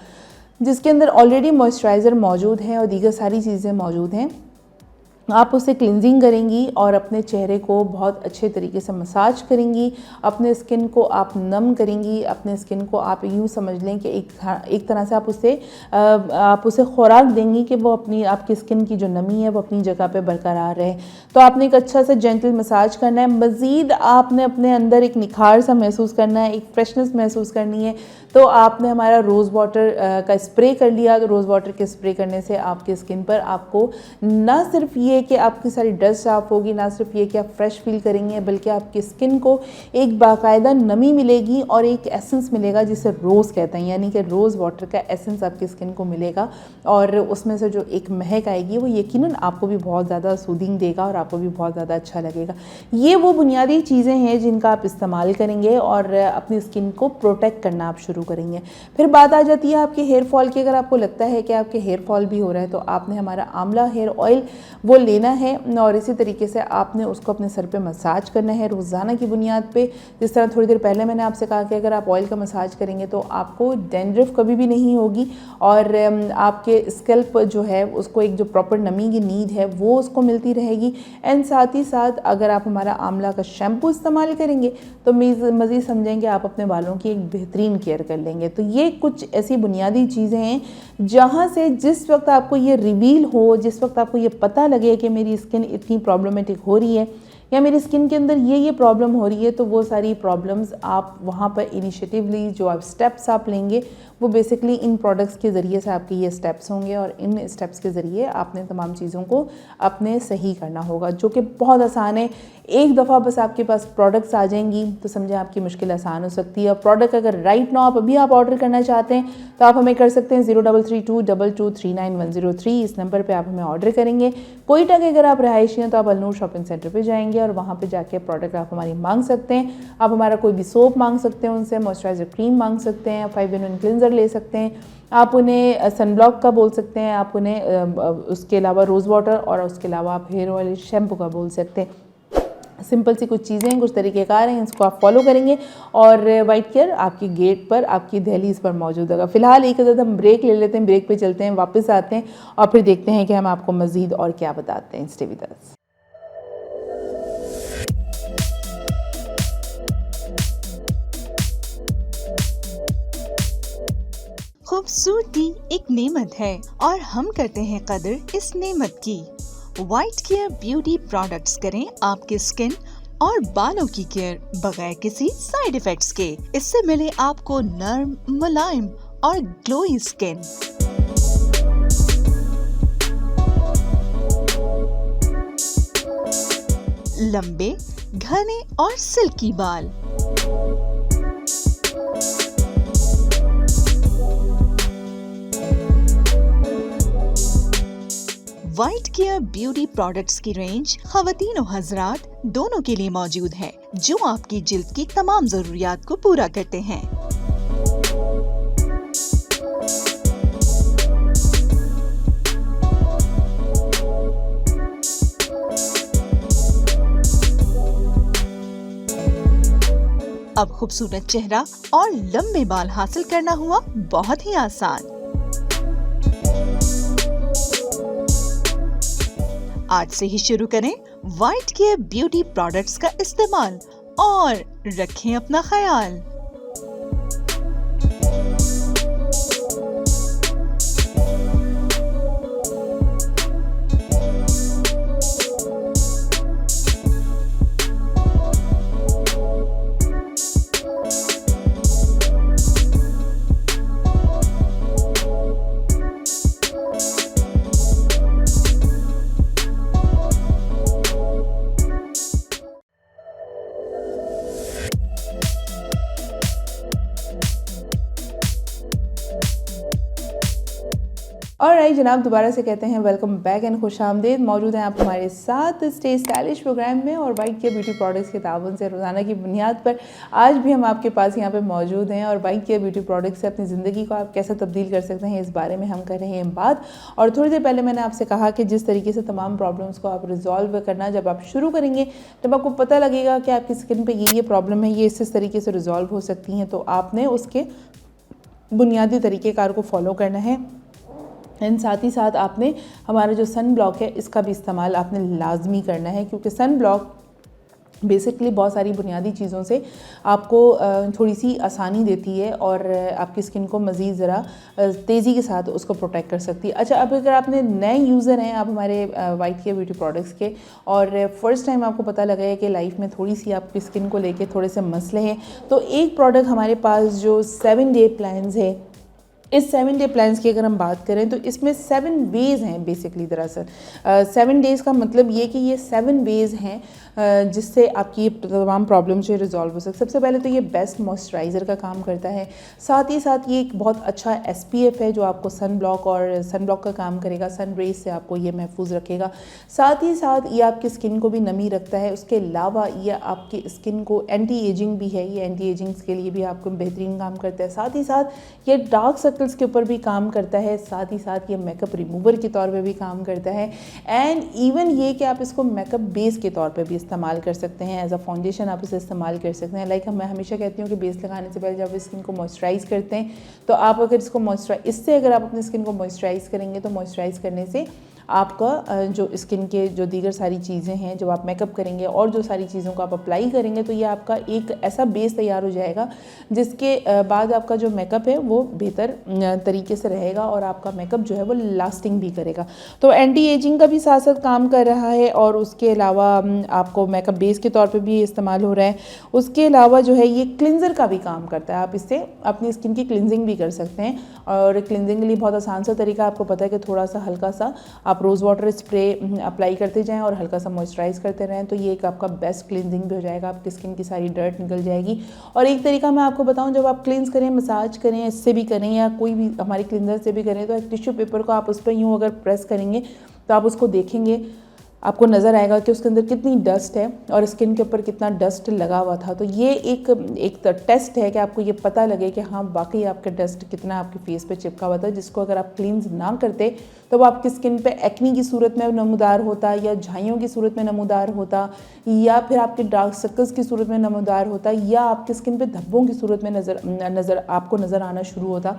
Speaker 2: जिसके अंदर ऑलरेडी मॉइस्चराइज़र मौजूद है और दीगर सारी चीज़ें मौजूद हैं, आप उससे क्लिनजिंग करेंगी और अपने चेहरे को बहुत अच्छे तरीके से मसाज करेंगी, अपने स्किन को आप नम करेंगी, अपने स्किन को आप यूँ समझ लें कि एक तरह से आप उसे खुराक देंगी कि वो आपकी स्किन की जो नमी है वो अपनी जगह पे बरकरार रहे। तो आपने एक अच्छा सा जेंटल मसाज करना है। मज़ीद आपने अपने अंदर एक निखार सा महसूस करना है, एक फ्रेशनेस महसूस करनी है, तो आपने हमारा रोज़ वाटर का स्प्रे कर लिया। तो रोज़ वाटर के स्प्रे करने से आपकी स्किन पर आपको ना सिर्फ ये कि आपकी सारी डस्ट साफ़ होगी, ना सिर्फ ये कि आप फ्रेश फील करेंगे, बल्कि आपकी स्किन को एक बाकायदा नमी मिलेगी और एक एसेंस मिलेगा जिसे रोज़ कहते हैं, यानी कि रोज़ वाटर का एसेंस आपकी स्किन को मिलेगा और उसमें से जो एक महक आएगी वो यकीनन आपको भी बहुत ज़्यादा सूदिंग देगा और आपको भी बहुत ज़्यादा अच्छा लगेगा। ये वो बुनियादी चीज़ें हैं जिनका आप इस्तेमाल करेंगे और अपनी स्किन को प्रोटेक्ट करना आप शुरू करेंगे। फिर बात आ जाती है आपके हेयर फॉल की। अगर आपको लगता है कि आपके हेयर फॉल भी हो रहा है तो आपने हमारा आंवला हेयर ऑयल वो लेना है और इसी तरीके से आपने उसको अपने सर पे मसाज करना है रोज़ाना की बुनियाद पे। जिस तरह थोड़ी देर पहले मैंने आपसे कहा कि अगर आप ऑयल का मसाज करेंगे तो आपको डैंड्रफ कभी भी नहीं होगी और आपके स्कैल्प जो है उसको एक जो प्रॉपर नमी की नीड है वो उसको मिलती रहेगी। एंड साथ ही साथ अगर आप हमारा आंवला का शैम्पू इस्तेमाल करेंगे तो मज़ीद समझेंगे आप अपने बालों की एक बेहतरीन केयर कर लेंगे। तो ये कुछ ऐसी बुनियादी चीज़ें हैं जहाँ से जिस वक्त आपको ये रिवील हो, जिस वक्त आपको ये पता लगे कि मेरी स्किन इतनी प्रॉब्लमेटिक हो रही है या मेरी स्किन के अंदर ये प्रॉब्लम हो रही है, तो वो सारी प्रॉब्लम्स आप वहाँ पर इनिशिएटिवली जो आप स्टेप्स आप लेंगे वो बेसिकली इन प्रोडक्ट्स के ज़रिए से आपके ये स्टेप्स होंगे और इन स्टेप्स के ज़रिए आपने तमाम चीज़ों को अपने सही करना होगा, जो कि बहुत आसान है। एक दफ़ा बस आपके पास प्रोडक्ट्स आ जाएंगी तो समझें आपकी मुश्किल आसान हो सकती है। प्रोडक्ट अगर राइट नाउ अभी आप ऑर्डर करना चाहते हैं तो आप हमें कर सकते हैं 03322239 इस नंबर पर आप हमें ऑर्डर करेंगे। कोयटा के अगर आप रहायशी हैं तो आप अलनूर शॉपिंग सेंटर पर जाएंगे और वहाँ पर जाके प्रोडक्ट आप हमारी मांग सकते हैं। आप हमारा कोई भी सोप मांग सकते हैं, उनसे मॉइस्चराइजर क्रीम मांग सकते हैं, 5-in-1 क्लिनजर ले सकते हैं, आप उन्हें सनब्लॉक का बोल सकते हैं, आप उन्हें उसके अलावा रोज़ वाटर और उसके अलावा आप हेयर ऑयल शैम्पू का बोल सकते हैं। सिंपल सी कुछ चीज़ें हैं, कुछ तरीक़ेकार हैं, इसको आप फॉलो करेंगे और वाइट केयर आपकी गेट पर, आपकी दहलीज पर मौजूद होगा। फिलहाल एक अदद हम ब्रेक ले लेते हैं, ब्रेक पे चलते हैं, वापस आते हैं और फिर देखते हैं कि हम आपको मज़ीद और क्या बताते हैं। Stay with us.
Speaker 3: खूबसूरती एक नेमत है और हम करते हैं कदर इस नेमत की। वाइट केयर ब्यूटी प्रोडक्ट्स करें आपकी स्किन और बालों की केयर बगैर किसी साइड इफेक्ट्स के। इससे मिले आपको नर्म, मुलायम और ग्लोइंग स्किन। लंबे, घने और सिल्की बाल। व्हाइट केयर ब्यूटी प्रोडक्ट्स की रेंज खवातीन और हजरात दोनों के लिए मौजूद है, जो आपकी जिल्द की तमाम जरूरियात को पूरा करते हैं। अब खूबसूरत चेहरा और लंबे बाल हासिल करना हुआ बहुत ही आसान। आज से ही शुरू करें व्हाइट केयर ब्यूटी प्रोडक्ट्स का इस्तेमाल और रखें अपना ख्याल।
Speaker 2: और राइट जनाब, दोबारा से कहते हैं वेलकम बैक एंड खुशामदीद। मौजूद हैं आप हमारे साथ स्टे स्टाइलिश प्रोग्राम में और व्हाइट केयर ब्यूटी प्रोडक्ट्स के ताउन से रोज़ाना की बुनियाद पर आज भी हम आपके पास यहाँ पे मौजूद हैं और व्हाइट केयर ब्यूटी प्रोडक्ट्स से अपनी ज़िंदगी को आप कैसे तब्दील कर सकते हैं, इस बारे में हम कर रहे हैं बात। और थोड़ी देर पहले मैंने आपसे कहा कि जिस तरीके से तमाम प्रॉब्लम्स को आप रिजॉल्व करना जब आप शुरू करेंगे, जब आपको पता लगेगा कि आपकी स्किन पर ये प्रॉब्लम है, ये इस तरीके से रिजॉल्व हो सकती हैं, तो आपने उसके बुनियादी तरीक़ेकार को फॉलो करना है। एंड साथ ही साथ आपने हमारा जो सन ब्लॉक है इसका भी इस्तेमाल आपने लाजमी करना है, क्योंकि सन ब्लॉक बेसिकली बहुत सारी बुनियादी चीज़ों से आपको थोड़ी सी आसानी देती है और आपकी स्किन को मज़ीद ज़रा तेज़ी के साथ उसको प्रोटेक्ट कर सकती है। अच्छा, अब अगर आपने नए यूज़र हैं आप हमारे व्हाइट केयर ब्यूटी प्रोडक्ट्स के और फर्स्ट टाइम आपको पता लगा है कि लाइफ में थोड़ी सी आपकी स्किन को लेके थोड़े से मसले हैं, तो एक प्रोडक्ट हमारे पास जो 7 डे प्लान्स है, इस 7 डे प्लान्स की अगर हम बात करें तो इसमें 7 वेज़ हैं बेसिकली। दरअसल 7 डेज़ का मतलब ये कि ये 7 वेज़ हैं जिससे आपकी तमाम प्रॉब्लम जो रिजॉल्व हो सकते। सबसे पहले तो ये बेस्ट मॉइस्चराइज़र का काम करता है, साथ ही साथ ये एक बहुत अच्छा SPF है जो आपको सन ब्लॉक का काम करेगा, सन रेज से आपको ये महफूज रखेगा। साथ ही साथ ये आपकी स्किन को भी नमी रखता है। उसके अलावा ये आपकी स्किन को एंटी एजिंग भी है, ये एंटी एजिंग के लिए भी आपको बेहतरीन काम करता है। साथ ही साथ ये डार्क सर्कल्स के ऊपर भी काम करता है, साथ ही साथ ये मेकअप रिमूवर के तौर पे भी काम करता है। एंड इवन ये कि आप इसको मेकअप बेस के तौर पे भी इस्तेमाल कर सकते हैं, एज अ फाउंडेशन आप इसे इस्तेमाल कर सकते हैं। लाइक मैं हमेशा कहती हूँ कि बेस लगाने से पहले जब स्किन को मॉइस्चराइज़ करते हैं तो आप अगर इससे अगर आप अपनी स्किन को मॉइस्चराइज़ करेंगे तो मॉइस्चराइज़ करने से आपका जो स्किन के जो दीगर सारी चीज़ें हैं, जब आप मेकअप करेंगे और जो सारी चीज़ों को आप अप्लाई करेंगे तो ये आपका एक ऐसा बेस तैयार हो जाएगा जिसके बाद आपका जो मेकअप है वो बेहतर तरीके से रहेगा और आपका मेकअप जो है वो लास्टिंग भी करेगा। तो एंटी एजिंग का भी साथ साथ काम कर रहा है और उसके अलावा आपको मेकअप बेस के तौर पे भी इस्तेमाल हो रहा है। उसके अलावा जो है ये क्लिनज़र का भी काम करता है, आप इससे अपनी स्किन की क्लिनजिंग भी कर सकते हैं। और क्लिनजिंग के लिए बहुत आसान सा तरीका आपको पता है कि थोड़ा सा हल्का सा आप रोज़ वाटर स्प्रे अप्लाई करते जाएं और हल्का सा मॉइस्चराइज़ करते रहें, तो ये एक आपका बेस्ट क्लिनजिंग भी हो जाएगा, आपकी स्किन की सारी डर्ट निकल जाएगी। और एक तरीका मैं आपको बताऊं, जब आप क्लिनज करें, मसाज करें, इससे भी करें या कोई भी हमारे क्लिनजर से भी करें, तो एक टिश्यू पेपर को आप उस पर यूँ अगर प्रेस करेंगे तो आप उसको देखेंगे, आपको नज़र आएगा कि उसके अंदर कितनी डस्ट है और स्किन के ऊपर कितना डस्ट लगा हुआ था। तो ये एक टेस्ट है कि आपको ये पता लगे कि हाँ वाकई आपका डस्ट कितना आपके फेस पे चिपका हुआ था, जिसको अगर आप क्लींस ना करते तो वो आपकी स्किन पे एक्नी की सूरत में नमूदार होता, या झाइयों की सूरत में नमूदार होता, या फिर आपके डार्क सर्कल्स की सूरत में नमूदार होता, या आपकी स्किन पे धब्बों की सूरत में आपको नज़र आना शुरू होता।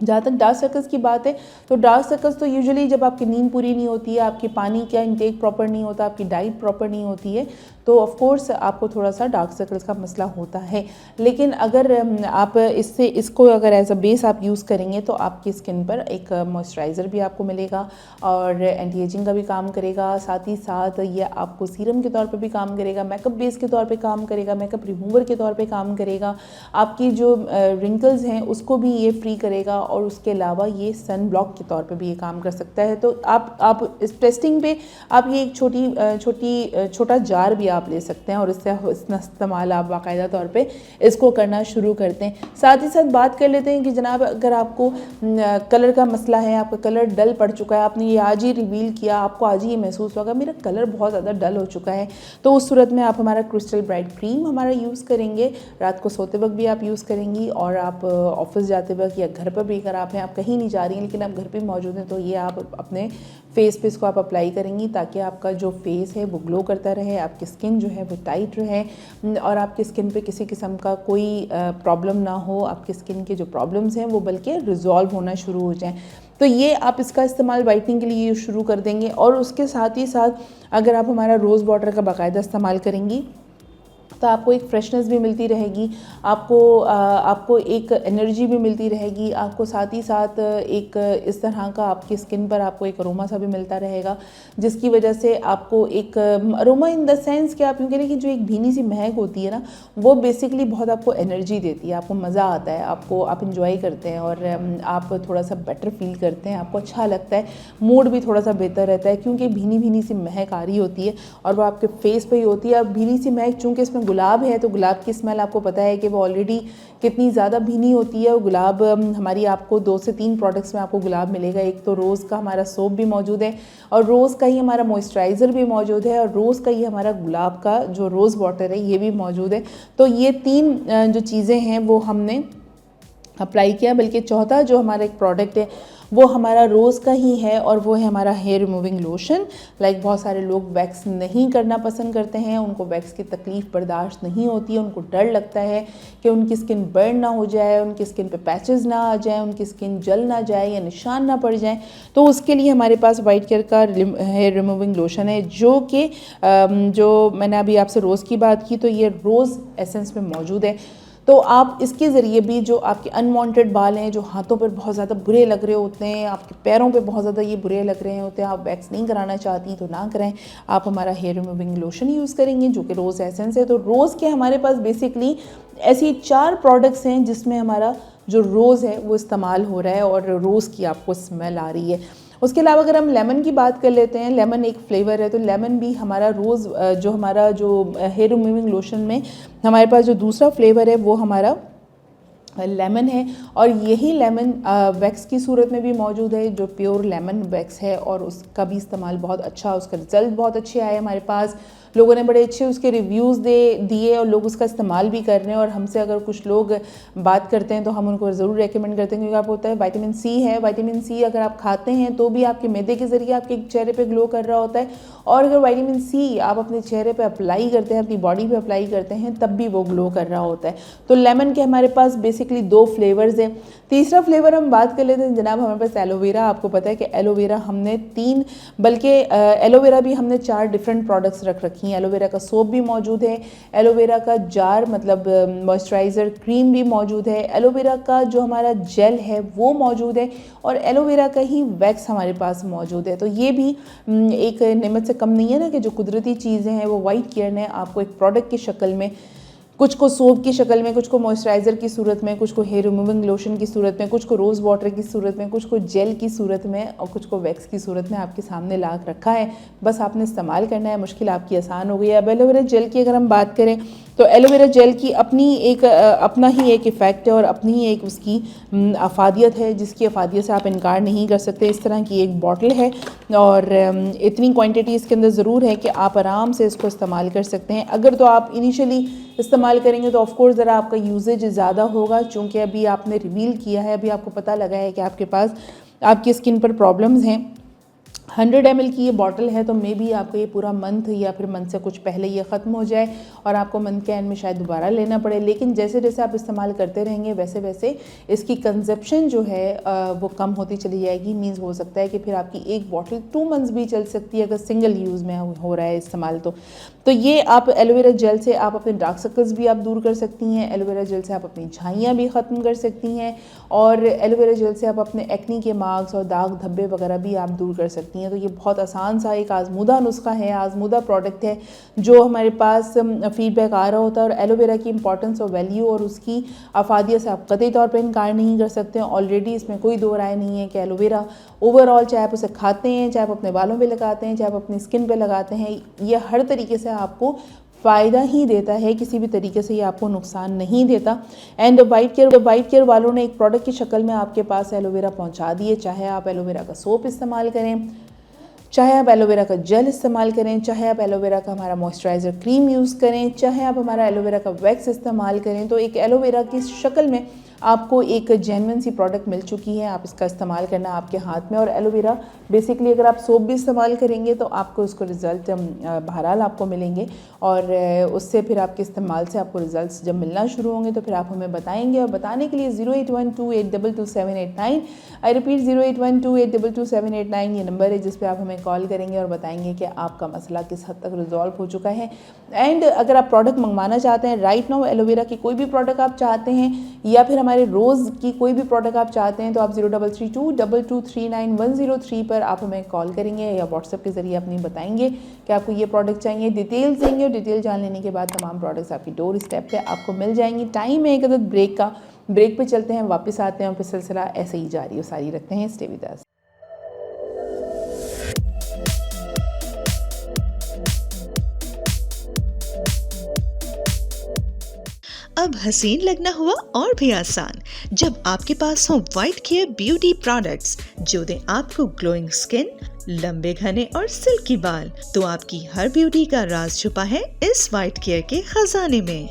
Speaker 2: जहाँ तक डार्क सर्कल्स की बात है तो डार्क सर्कल्स तो यूजुअली जब आपकी नींद पूरी नहीं होती है, आपकी पानी का इंटेक प्रॉपर नहीं होता, आपकी डाइट प्रॉपर नहीं होती है, तो ऑफ कोर्स आपको थोड़ा सा डार्क सर्कल्स का मसला होता है। लेकिन अगर आप इसको अगर एज अ बेस आप यूज़ करेंगे तो आपकी स्किन पर एक मॉइस्चराइज़र भी आपको मिलेगा और एंटी एजिंग का भी काम करेगा, साथ ही साथ ये आपको सीरम के तौर पे भी काम करेगा, मेकअप बेस के तौर पे काम करेगा, मेकअप रिमूवर के तौर पे काम करेगा, आपकी जो रिंकल्स हैं उसको भी ये फ्री करेगा और उसके अलावा ये सन ब्लॉक के तौर पे भी ये काम कर सकता है। तो आप इस टेस्टिंग पे आप ये एक छोटा जार भी आप ले सकते हैं और इसका इस्तेमाल आप बाकायदा तौर पे इसको करना शुरू करते हैं। साथ ही साथ बात कर लेते हैं कि जनाब अगर आपको कलर का मसला है, आपका कलर डल पड़ चुका है, आपने ये आज ही रिवील किया, आपको आज ही ये महसूस होगा मेरा कलर बहुत ज़्यादा डल हो चुका है, तो उस सूरत में आप हमारा क्रिस्टल ब्राइट क्रीम हमारा यूज़ करेंगे। रात को सोते वक्त भी आप यूज़ करेंगी और आप ऑफिस जाते वक्त या घर पर भी अगर आप हैं, आप कहीं नहीं जा रही हैं लेकिन आप घर पे मौजूद हैं, तो ये आप अपने फेस पे इसको आप अप्लाई करेंगी ताकि आपका जो फेस है वो ग्लो करता रहे, आपकी स्किन जो है वो टाइट रहे और आपकी स्किन पे किसी किस्म का कोई प्रॉब्लम ना हो, आपकी स्किन के जो प्रॉब्लम्स हैं वो बल्कि रिजॉल्व होना शुरू हो जाएं। तो ये आप इसका इस्तेमाल वाइटनिंग के लिए शुरू कर देंगे। और उसके साथ ही साथ अगर आप हमारा रोज़ वाटर का बाकायदा इस्तेमाल करेंगी तो आपको एक फ्रेशनेस भी मिलती रहेगी, आपको एक एनर्जी भी मिलती रहेगी, आपको साथ ही साथ एक इस तरह का आपकी स्किन पर आपको एक अरोमा सा भी मिलता रहेगा, जिसकी वजह से आपको एक अरोमा इन द सेंस कि आप यूँ कह रहे हैं कि जो एक भीनी सी महक होती है ना, वो बेसिकली बहुत आपको एनर्जी देती है, आपको मज़ा आता है, आप इंजॉय करते हैं और आप थोड़ा सा बेटर फील करते हैं, आपको अच्छा लगता है, मूड भी थोड़ा सा बेहतर रहता है क्योंकि भीनी सी महक आ रही होती है और वो आपके फेस पे ही होती है। अब भीनी सी महक चूँकि इसमें गुलाब है तो गुलाब की स्मेल आपको पता है कि वो ऑलरेडी कितनी ज़्यादा भीनी होती है। गुलाब हमारी आपको 2 से 3 प्रोडक्ट्स में आपको गुलाब मिलेगा। एक तो रोज़ का हमारा सोप भी मौजूद है और रोज़ का ही हमारा मॉइस्चराइज़र भी मौजूद है और रोज़ का ही हमारा गुलाब का जो रोज़ वाटर है ये भी मौजूद है। तो ये 3 जो चीज़ें हैं वो हमने अप्लाई किया। बल्कि चौथा जो हमारा एक प्रोडक्ट है वो हमारा रोज़ का ही है और वो है हमारा हेयर रिमूविंग लोशन। बहुत सारे लोग वैक्स नहीं करना पसंद करते हैं, उनको वैक्स की तकलीफ़ बर्दाश्त नहीं होती है, उनको डर लगता है कि उनकी स्किन बर्न ना हो जाए, उनकी स्किन पे पैचेस ना आ जाए, उनकी स्किन जल ना जाए या निशान ना पड़ जाए। तो उसके लिए हमारे पास वाइट केयर का हेयर रिमूविंग लोशन है जो कि जो मैंने अभी आपसे रोज़ की बात की तो ये रोज़ एसेंस में मौजूद है। तो आप इसके ज़रिए भी जो आपके अनवांटेड बाल हैं, जो हाथों पर बहुत ज़्यादा बुरे लग रहे होते हैं, आपके पैरों पे बहुत ज़्यादा ये बुरे लग रहे होते हैं, आप वैक्स नहीं कराना चाहती तो ना करें, आप हमारा हेयर रिमूविंग लोशन यूज़ करेंगे जो कि रोज़ एसेंस है। तो रोज़ के हमारे पास बेसिकली ऐसी 4 प्रोडक्ट्स हैं जिसमें हमारा जो रोज़ है वो इस्तेमाल हो रहा है और रोज़ की आपको स्मेल आ रही है। उसके अलावा अगर हम लेमन की बात कर लेते हैं, लेमन एक फ्लेवर है तो लेमन भी हमारा रोज़ जो हमारा जो हेयर रिमूविंग लोशन में हमारे पास जो दूसरा फ्लेवर है वो हमारा लेमन है और यही लेमन वैक्स की सूरत में भी मौजूद है जो प्योर लेमन वैक्स है और उसका भी इस्तेमाल बहुत अच्छा, उसका रिज़ल्ट बहुत अच्छे आए हमारे पास। लोगों ने बड़े अच्छे उसके रिव्यूज़ दिए और लोग उसका इस्तेमाल भी कर रहे हैं और हमसे अगर कुछ लोग बात करते हैं तो हम उनको ज़रूर रेकमेंड करते हैं क्योंकि आप होता है विटामिन सी है, विटामिन सी अगर आप खाते हैं तो भी आपके मैदे के ज़रिए आपके चेहरे पे ग्लो कर रहा होता है और अगर विटामिन सी आप अपने चेहरे पे अप्लाई करते हैं, अपनी बॉडी पे अप्लाई करते हैं तब भी वो ग्लो कर रहा होता है। तो लेमन के हमारे पास बेसिकली 2 फ्लेवर्स हैं। तीसरा फ्लेवर हम बात कर लेते हैं जनाब, हमारे पास एलोवेरा। आपको पता है कि एलोवेरा हमने 3 बल्कि एलोवेरा भी हमने 4 डिफरेंट प्रोडक्ट्स रख रखी हैं। एलोवेरा का सोप भी मौजूद है, एलोवेरा का जार मतलब मॉइस्चराइज़र क्रीम भी मौजूद है, एलोवेरा का जो हमारा जेल है वो मौजूद है और एलोवेरा का ही वैक्स हमारे पास मौजूद है। तो ये भी एक नेमत से कम नहीं है ना कि जो कुदरती चीज़ें हैं वो वाइट केयर ने आपको एक प्रोडक्ट की शक्ल में, कुछ को सोप की शक्ल में, कुछ को मॉइस्चराइज़र की सूरत में, कुछ को हेयर रिमूविंग लोशन की सूरत में, कुछ को रोज़ वाटर की सूरत में, कुछ को जेल की सूरत में और कुछ को वैक्स की सूरत में आपके सामने ला रखा है। बस आपने इस्तेमाल करना है, मुश्किल आपकी आसान हो गई है। अब एलोवेरा जेल की अगर हम बात करें तो एलोवेरा जेल की अपना ही एक इफ़ेक्ट है और अपनी ही एक उसकी अफादियत है जिसकी अफादियत से आप इनकार नहीं कर सकते। इस तरह की एक बॉटल है और इतनी क्वांटिटी इसके अंदर ज़रूर है कि आप आराम से इसको इस्तेमाल कर सकते हैं। अगर तो आप इनिशियली इस्तेमाल करेंगे तो ऑफकोर्स ज़रा आपका यूजेज ज़्यादा होगा चूँकि अभी आपने रिवील किया है, अभी आपको पता लगा है कि आपके पास आपकी स्किन पर प्रॉब्लम्स हैं। 100 ml की ये बॉटल है तो मे बी आपको ये पूरा मंथ या फिर मंथ से कुछ पहले ये ख़त्म हो जाए और आपको मंथ के एंड में शायद दोबारा लेना पड़े। लेकिन जैसे जैसे आप इस्तेमाल करते रहेंगे वैसे वैसे इसकी कंजप्शन जो है वो कम होती चली जाएगी। मीन्स हो सकता है कि फिर आपकी एक बॉटल 2 मंथ्स भी चल सकती है अगर सिंगल यूज़ में हो रहा है इस्तेमाल। तो ये आप एलोवेरा जेल से आप अपने डार्क सर्कल्स भी आप दूर कर सकती हैं, एलोवेरा जेल से आप अपनी झाइयाँ भी ख़त्म कर सकती हैं और एलोवेरा जेल से आप अपने एक्नी के मार्क्स और दाग धब्बे वगैरह भी आप दूर कर सकती हैं। है तो ये बहुत आसान सा एक आजमूदा नुस्खा है, आजमूदा प्रोडक्ट है जो हमारे पास फीडबैक आ रहा होता है। और एलोवेरा की इंपॉर्टेंस और वैल्यू और उसकी अफादियत से आप कतई तौर पर इनकार नहीं कर सकते हैं। ऑलरेडी इसमें कोई दो राय नहीं है कि एलोवेरा ओवरऑल, चाहे आप उसे खाते हैं, चाहे आप अपने बालों पे लगाते हैं, चाहे आप अपनी स्किन पे लगाते हैं, ये हर तरीके से आपको फ़ायदा ही देता है, किसी भी तरीके से ये आपको नुकसान नहीं देता। एंड वाइट केयर वालों ने एक प्रोडक्ट की शक्ल में आपके पास एलोवेरा पहुंचा दिए। चाहे आप एलोवेरा का सोप इस्तेमाल करें, चाहे आप एलोवेरा का जेल इस्तेमाल करें, चाहे आप एलोवेरा का हमारा मॉइस्चराइज़र क्रीम यूज़ करें, चाहे आप हमारा एलोवेरा का वैक्स इस्तेमाल करें, तो एक एलोवेरा की शक्ल में आपको एक जेन्युइन सी प्रोडक्ट मिल चुकी है। आप इसका इस्तेमाल करना आपके हाथ में। और एलोवेरा बेसिकली अगर आप सोप भी इस्तेमाल करेंगे तो आपको उसको रिज़ल्ट बहरहाल आपको मिलेंगे, और उससे फिर आपके इस्तेमाल से आपको रिज़ल्ट्स जब मिलना शुरू होंगे तो फिर आप हमें बताएंगे। और बताने के लिए 08128222789, आई रिपीट 08128222789 ये नंबर है जिस पर आप हमें कॉल करेंगे और बताएंगे कि आपका मसला किस हद तक रिजॉल्व हो चुका है। एंड अगर आप प्रोडक्ट मंगवाना चाहते हैं राइट नाउ, एलोवेरा की कोई भी प्रोडक्ट आप चाहते हैं या फिर हमारे रोज़ की कोई भी प्रोडक्ट आप चाहते हैं, तो आप 0332239103 पर आप हमें कॉल करेंगे या व्हाट्सएप के ज़रिए अपनी बताएंगे कि आपको ये प्रोडक्ट चाहिए, डिटेल्स देंगे और डिटेल जान लेने के बाद तमाम प्रोडक्ट्स आपकी डोर स्टेप पे आपको मिल जाएंगी। टाइम है एक अदद ब्रेक का, ब्रेक पे चलते हैं, वापस आते हैं और फिर सिलसिला ऐसे ही जारी और सारी रखते हैं। Stay with us.
Speaker 3: अब हसीन लगना हुआ और भी आसान, जब आपके पास हो वाइट केयर ब्यूटी प्रोडक्ट्स जो दें आपको ग्लोइंग स्किन, लंबे घने और सिल्की बाल। तो आपकी हर ब्यूटी का राज छुपा है इस वाइट केयर के खजाने में।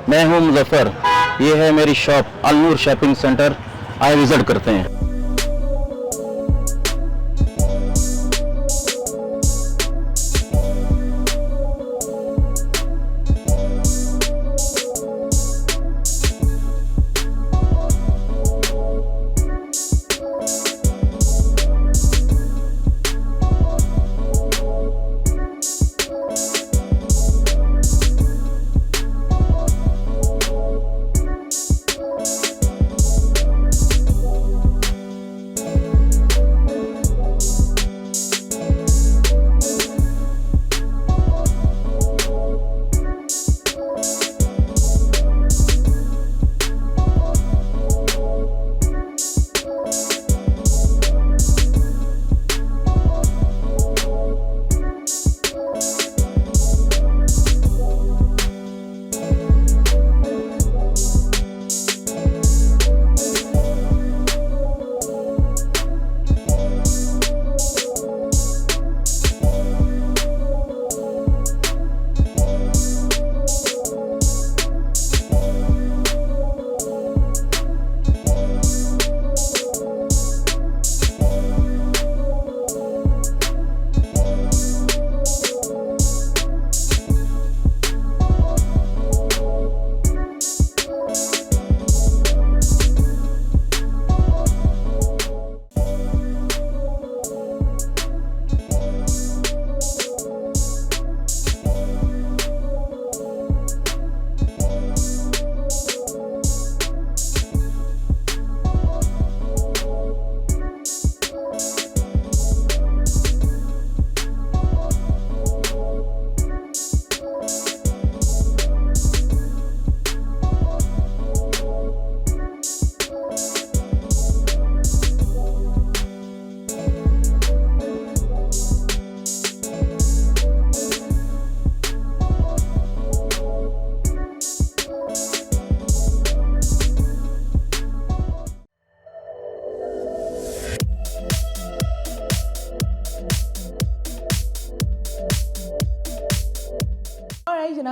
Speaker 1: मैं हूं मुजफ्फर, ये है मेरी शॉप अलनूर शॉपिंग सेंटर, आए विजिट करते हैं।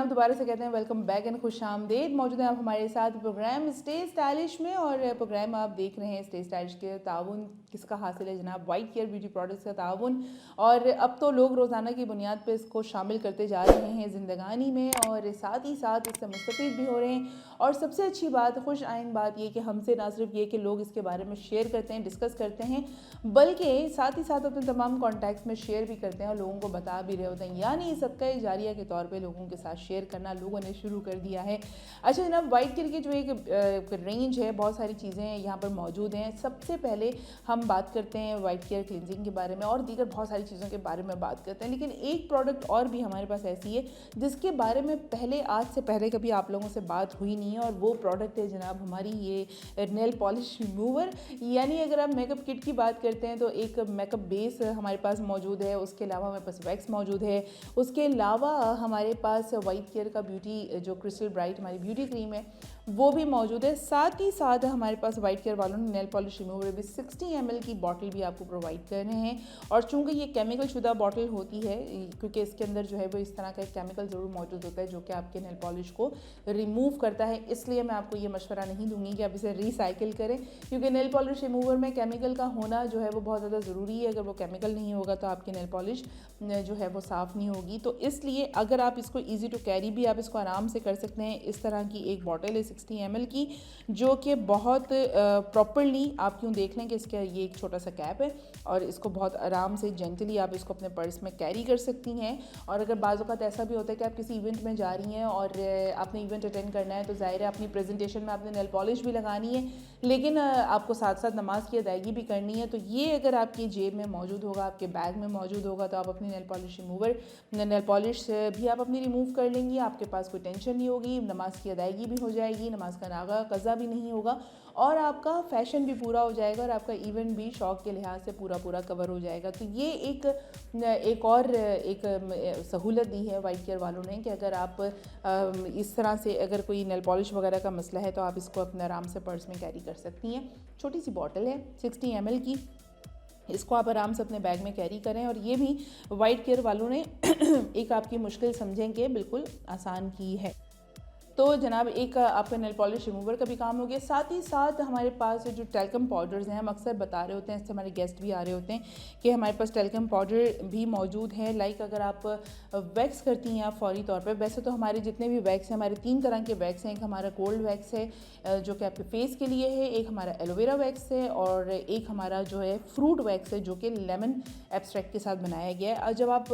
Speaker 2: जनाब दोबारा से कहते हैं वेलकम बैक एंड खुश आमदेद। मौजूद हैं आप हमारे साथ प्रोग्राम स्टे स्टाइलिश में, और प्रोग्राम आप देख रहे हैं स्टे स्टाइलिश के ताउन किसका हासिल है जनाब, वाइट केयर ब्यूटी प्रोडक्ट्स का ताउन। और अब तो लोग रोज़ाना की बुनियाद पर इसको शामिल करते जा रहे हैं ज़िंदगानी में, और साथ ही साथ इससे मुस्तफ़ीद भी हो रहे हैं। और सबसे अच्छी बात, खुश आइन बात ये कि हमसे ना सिर्फ ये कि लोग इसके बारे में शेयर करते हैं, डिस्कस करते हैं, बल्कि साथ ही साथ अपने तमाम कॉन्टैक्ट्स में शेयर भी करते हैं और लोगों को बता भी रहे होते हैं। यानी सदका जारिया के तौर पे लोगों के साथ शेयर करना लोगों ने शुरू कर दिया है। अच्छा जनाब, वाइट केयर की जो एक रेंज है, बहुत सारी चीज़ें यहाँ पर मौजूद हैं। सबसे पहले हम बात करते हैं वाइट केयर क्लिनजिंग के बारे में, और दीगर बहुत सारी चीज़ों के बारे में बात करते हैं। लेकिन एक प्रोडक्ट और भी हमारे पास ऐसी है जिसके बारे में आज से पहले कभी आप लोगों से बात हुई नहीं है, और वो प्रोडक्ट है जनाब हमारी ये नेल पॉलिश रिमूवर। यानी अगर आप मेकअप किट की बात करते हैं तो एक मेकअप बेस हमारे पास मौजूद है, उसके अलावा हमारे पास वैक्स मौजूद है, उसके अलावा हमारे पास वाइट केयर का ब्यूटी जो क्रिस्टल ब्राइट हमारी ब्यूटी क्रीम है वो भी मौजूद है। साथ ही साथ हमारे पास वाइट केयर वालों ने नेल पॉलिश रिमूवर भी 60 ml की बॉटल भी आपको प्रोवाइड कर रहे हैं। और चूंकि ये केमिकल शुदा बॉटल होती है, क्योंकि इसके अंदर जो है वो इस तरह का एक केमिकल ज़रूर मौजूद होता है जो कि आपके नेल पॉलिश को रिमूव करता है, इसलिए मैं आपको ये मशवरा नहीं दूंगी कि आप इसे रिसाइकिल करें, क्योंकि नेल पॉलिश रिमूवर में केमिकल का होना जो है वो बहुत ज़्यादा ज़रूरी है। अगर वो केमिकल नहीं होगा तो आपकी नेल पॉलिश जो है वो साफ़ नहीं होगी। तो इसलिए अगर आप इसको ईजी टू कैरी भी आप इसको आराम से कर सकते हैं। इस तरह की एक बॉटल है 60 ml की, जो कि बहुत प्रॉपरली आप यूँ देख लें कि इसका ये एक छोटा सा कैप है, और इसको बहुत आराम से जेंटली आप इसको अपने पर्स में कैरी कर सकती हैं। और अगर बाज़ औक़ात ऐसा भी होता है कि आप किसी इवेंट में जा रही हैं और आपने इवेंट अटेंड करना है, तो ज़ाहिर है अपनी प्रेजेंटेशन में आपने नेल पॉलिश भी लगानी है, लेकिन आपको साथ साथ नमाज की अदायगी भी करनी है। तो ये अगर आपकी जेब में मौजूद होगा, आपके बैग में मौजूद होगा, तो आप अपनी nail polish remover nail polish भी आप अपनी रिमूव कर लेंगी, आपके पास कोई टेंशन नहीं होगी, नमाज की अदायगी भी हो जाएगी, नमाज का नागा कज़ा भी नहीं होगा, और आपका फ़ैशन भी पूरा हो जाएगा, और आपका इवेंट भी शौक़ के लिहाज से पूरा कवर हो जाएगा। तो ये एक और सहूलत दी है वाइट केयर वालों ने कि अगर आप इस तरह से अगर कोई नेल पॉलिश वगैरह का मसला है तो आप इसको अपने आराम से पर्स में कैरी कर सकती हैं। छोटी सी बॉटल है 60 ml की, इसको आप आराम से अपने बैग में कैरी करें। और ये भी वाइट केयर वालों ने एक आपकी मुश्किल समझेंगे बिल्कुल आसान की है। तो जनाब एक आपका नेल पॉलिश रिमूवर का भी काम हो गया। साथ ही साथ हमारे पास जो टेल्कम पाउडर्स हैं, हम अक्सर बता रहे होते हैं, इससे हमारे गेस्ट भी आ रहे होते हैं कि हमारे पास टेल्कम पाउडर भी मौजूद है। लाइक अगर आप वैक्स करती हैं आप फौरी तौर पे, वैसे तो हमारे जितने भी वैक्स हैं, हमारे 3 तरह के वैक्स हैं। एक हमारा कोल्ड वैक्स है जो कि आपके फेस के लिए है, एक हमारा एलोवेरा वैक्स है, और एक हमारा जो है फ्रूट वैक्स है जो कि लेमन एब्स्ट्रैक्ट के साथ बनाया गया है। और जब आप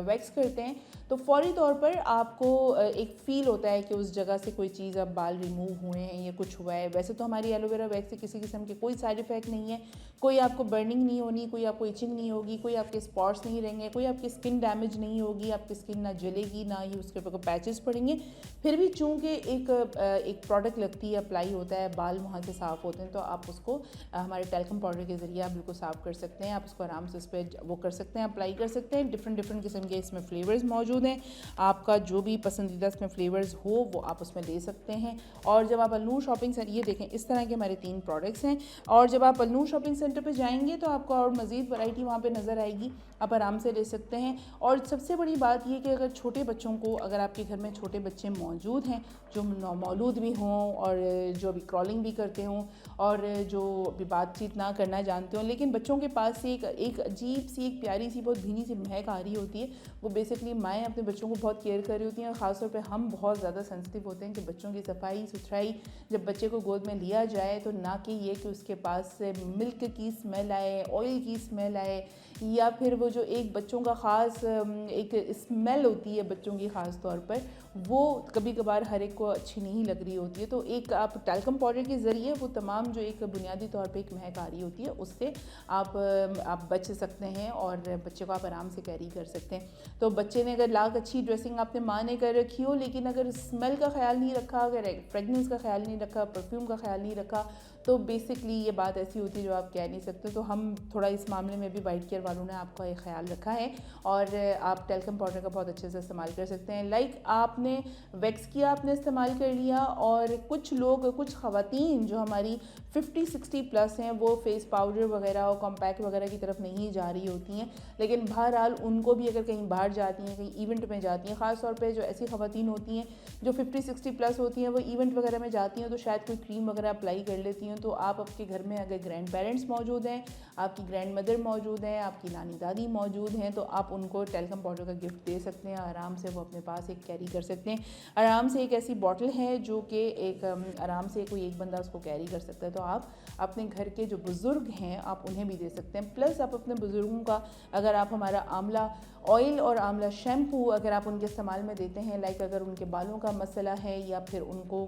Speaker 2: वैक्स करते हैं तो फौरी तौर पर आपको एक फ़ील होता है कि उस जगह से कोई चीज़, अब बाल रिमूव हुए हैं या कुछ हुआ है। वैसे तो हमारी एलोवेरा वैक्स से किसी किस्म के कोई साइड इफ़ेक्ट नहीं है, कोई आपको बर्निंग नहीं होनी, कोई आपको इचिंग नहीं होगी, कोई आपके स्पॉट्स नहीं रहेंगे, कोई आपकी स्किन डैमेज नहीं होगी, आपकी स्किन ना जलेगी, ना ही उसके ऊपर पैचेस पड़ेंगे। फिर भी चूँकि एक प्रोडक्ट लगती है, अप्लाई होता है, बाल वहाँ से साफ़ होते हैं, तो आप उसको हमारे टेल्कम पाउडर के ज़रिए आप बिल्कुल साफ़ कर सकते हैं। आप उसको आराम से उस पर वो कर सकते हैं, अप्लाई कर सकते हैं। डिफरेंट किस्म के इसमें फ्लेवर्स मौजूद हैं, आपका जो भी पसंदीदा इसमें फ्लेवर्स हो वो आप उसमें ले सकते हैं। और जब आप अलनूर शॉपिंग सेंटर, ये देखें इस तरह के हमारे 3 प्रोडक्ट्स हैं, और जब आप अलनूर शॉपिंग सेंटर पे जाएंगे तो आपको और मज़ीद वैरायटी वहाँ पे नज़र आएगी, आप आराम से ले सकते हैं। और सबसे बड़ी बात ये कि अगर छोटे बच्चों को, अगर आपके घर में छोटे बच्चे मौजूद हैं जो नौमौलूद भी हों और जो अभी क्रॉलिंग भी करते हों और जो अभी बातचीत ना करना जानते हों, लेकिन बच्चों के पास से एक अजीब सी, एक प्यारी सी, बहुत भीनी सी महक आ रही होती है, वो बेसिकली माएँ अपने बच्चों को बहुत केयर कर रही होती हैं। ख़ासतौर पे हम बहुत ज़्यादा सेंसिटिव होते हैं कि बच्चों की सफाई सुथराई, जब बच्चे को गोद में लिया जाए तो ना कि ये कि उसके पास से मिल्क की स्मेल आए, ऑयल की स्मेल आए, या फिर वो जो एक बच्चों का ख़ास एक स्मेल होती है बच्चों की ख़ास तौर पर, वो कभी कभार हर एक को अच्छी नहीं लग रही होती है। तो एक आप टेल्कम पाउडर के ज़रिए वो तमाम जो एक बुनियादी तौर पे एक महक आ रही होती है उससे आप बच सकते हैं और बच्चे को आप आराम से कैरी कर सकते हैं। तो बच्चे ने अगर लाख अच्छी ड्रेसिंग आपने माँ ने कर रखी हो, लेकिन अगर स्मेल का ख्याल नहीं रखा, अगर फ्रेगनेंस का ख्याल नहीं रखा, परफ्यूम का ख्याल नहीं रखा, तो बेसिकली ये बात ऐसी होती है जो आप कह नहीं सकते। तो हम थोड़ा इस मामले में भी वाइट केयर वालों ने आपका एक ख्याल रखा है और आप टैल्कम पाउडर का बहुत अच्छे से इस्तेमाल कर सकते हैं। लाइक आपने वैक्स किया, आपने इस्तेमाल कर लिया, और कुछ लोग, कुछ ख़वातीन जो हमारी 50-60 प्लस हैं वो फेस पाउडर वगैरह और कॉम्पैक्ट वगैरह की तरफ नहीं जा रही होती हैं, लेकिन बहरहाल उनको भी अगर कहीं बाहर जाती हैं, कहीं इवेंट में जाती हैं, ख़ास तौर पे जो ऐसी ख़वातीन होती हैं जो 50-60 प्लस होती हैं, वो इवेंट वगैरह में जाती हैं तो शायद कोई क्रीम वगैरह अप्लाई कर लेती हैं। तो आप आपके घर में अगर ग्रैंड पेरेंट्स मौजूद हैं, आपकी ग्रैंड मदर मौजूद हैं, आपकी नानी दादी मौजूद हैं, तो आप उनको टैल्कम पाउडर का गिफ्ट दे सकते हैं। आराम से वो अपने पास एक कैरी कर सकते हैं। आराम से एक ऐसी बॉटल है जो कि एक आराम से कोई एक बंदा उसको कैरी कर सकता है। तो आप अपने घर के जो बुज़ुर्ग हैं आप उन्हें भी दे सकते हैं। प्लस आप अपने बुज़ुर्गों का, अगर आप हमारा आंवला ऑयल और आंवला शैम्पू अगर आप उनके इस्तेमाल में देते हैं, लाइक अगर उनके बालों का मसला है या फिर उनको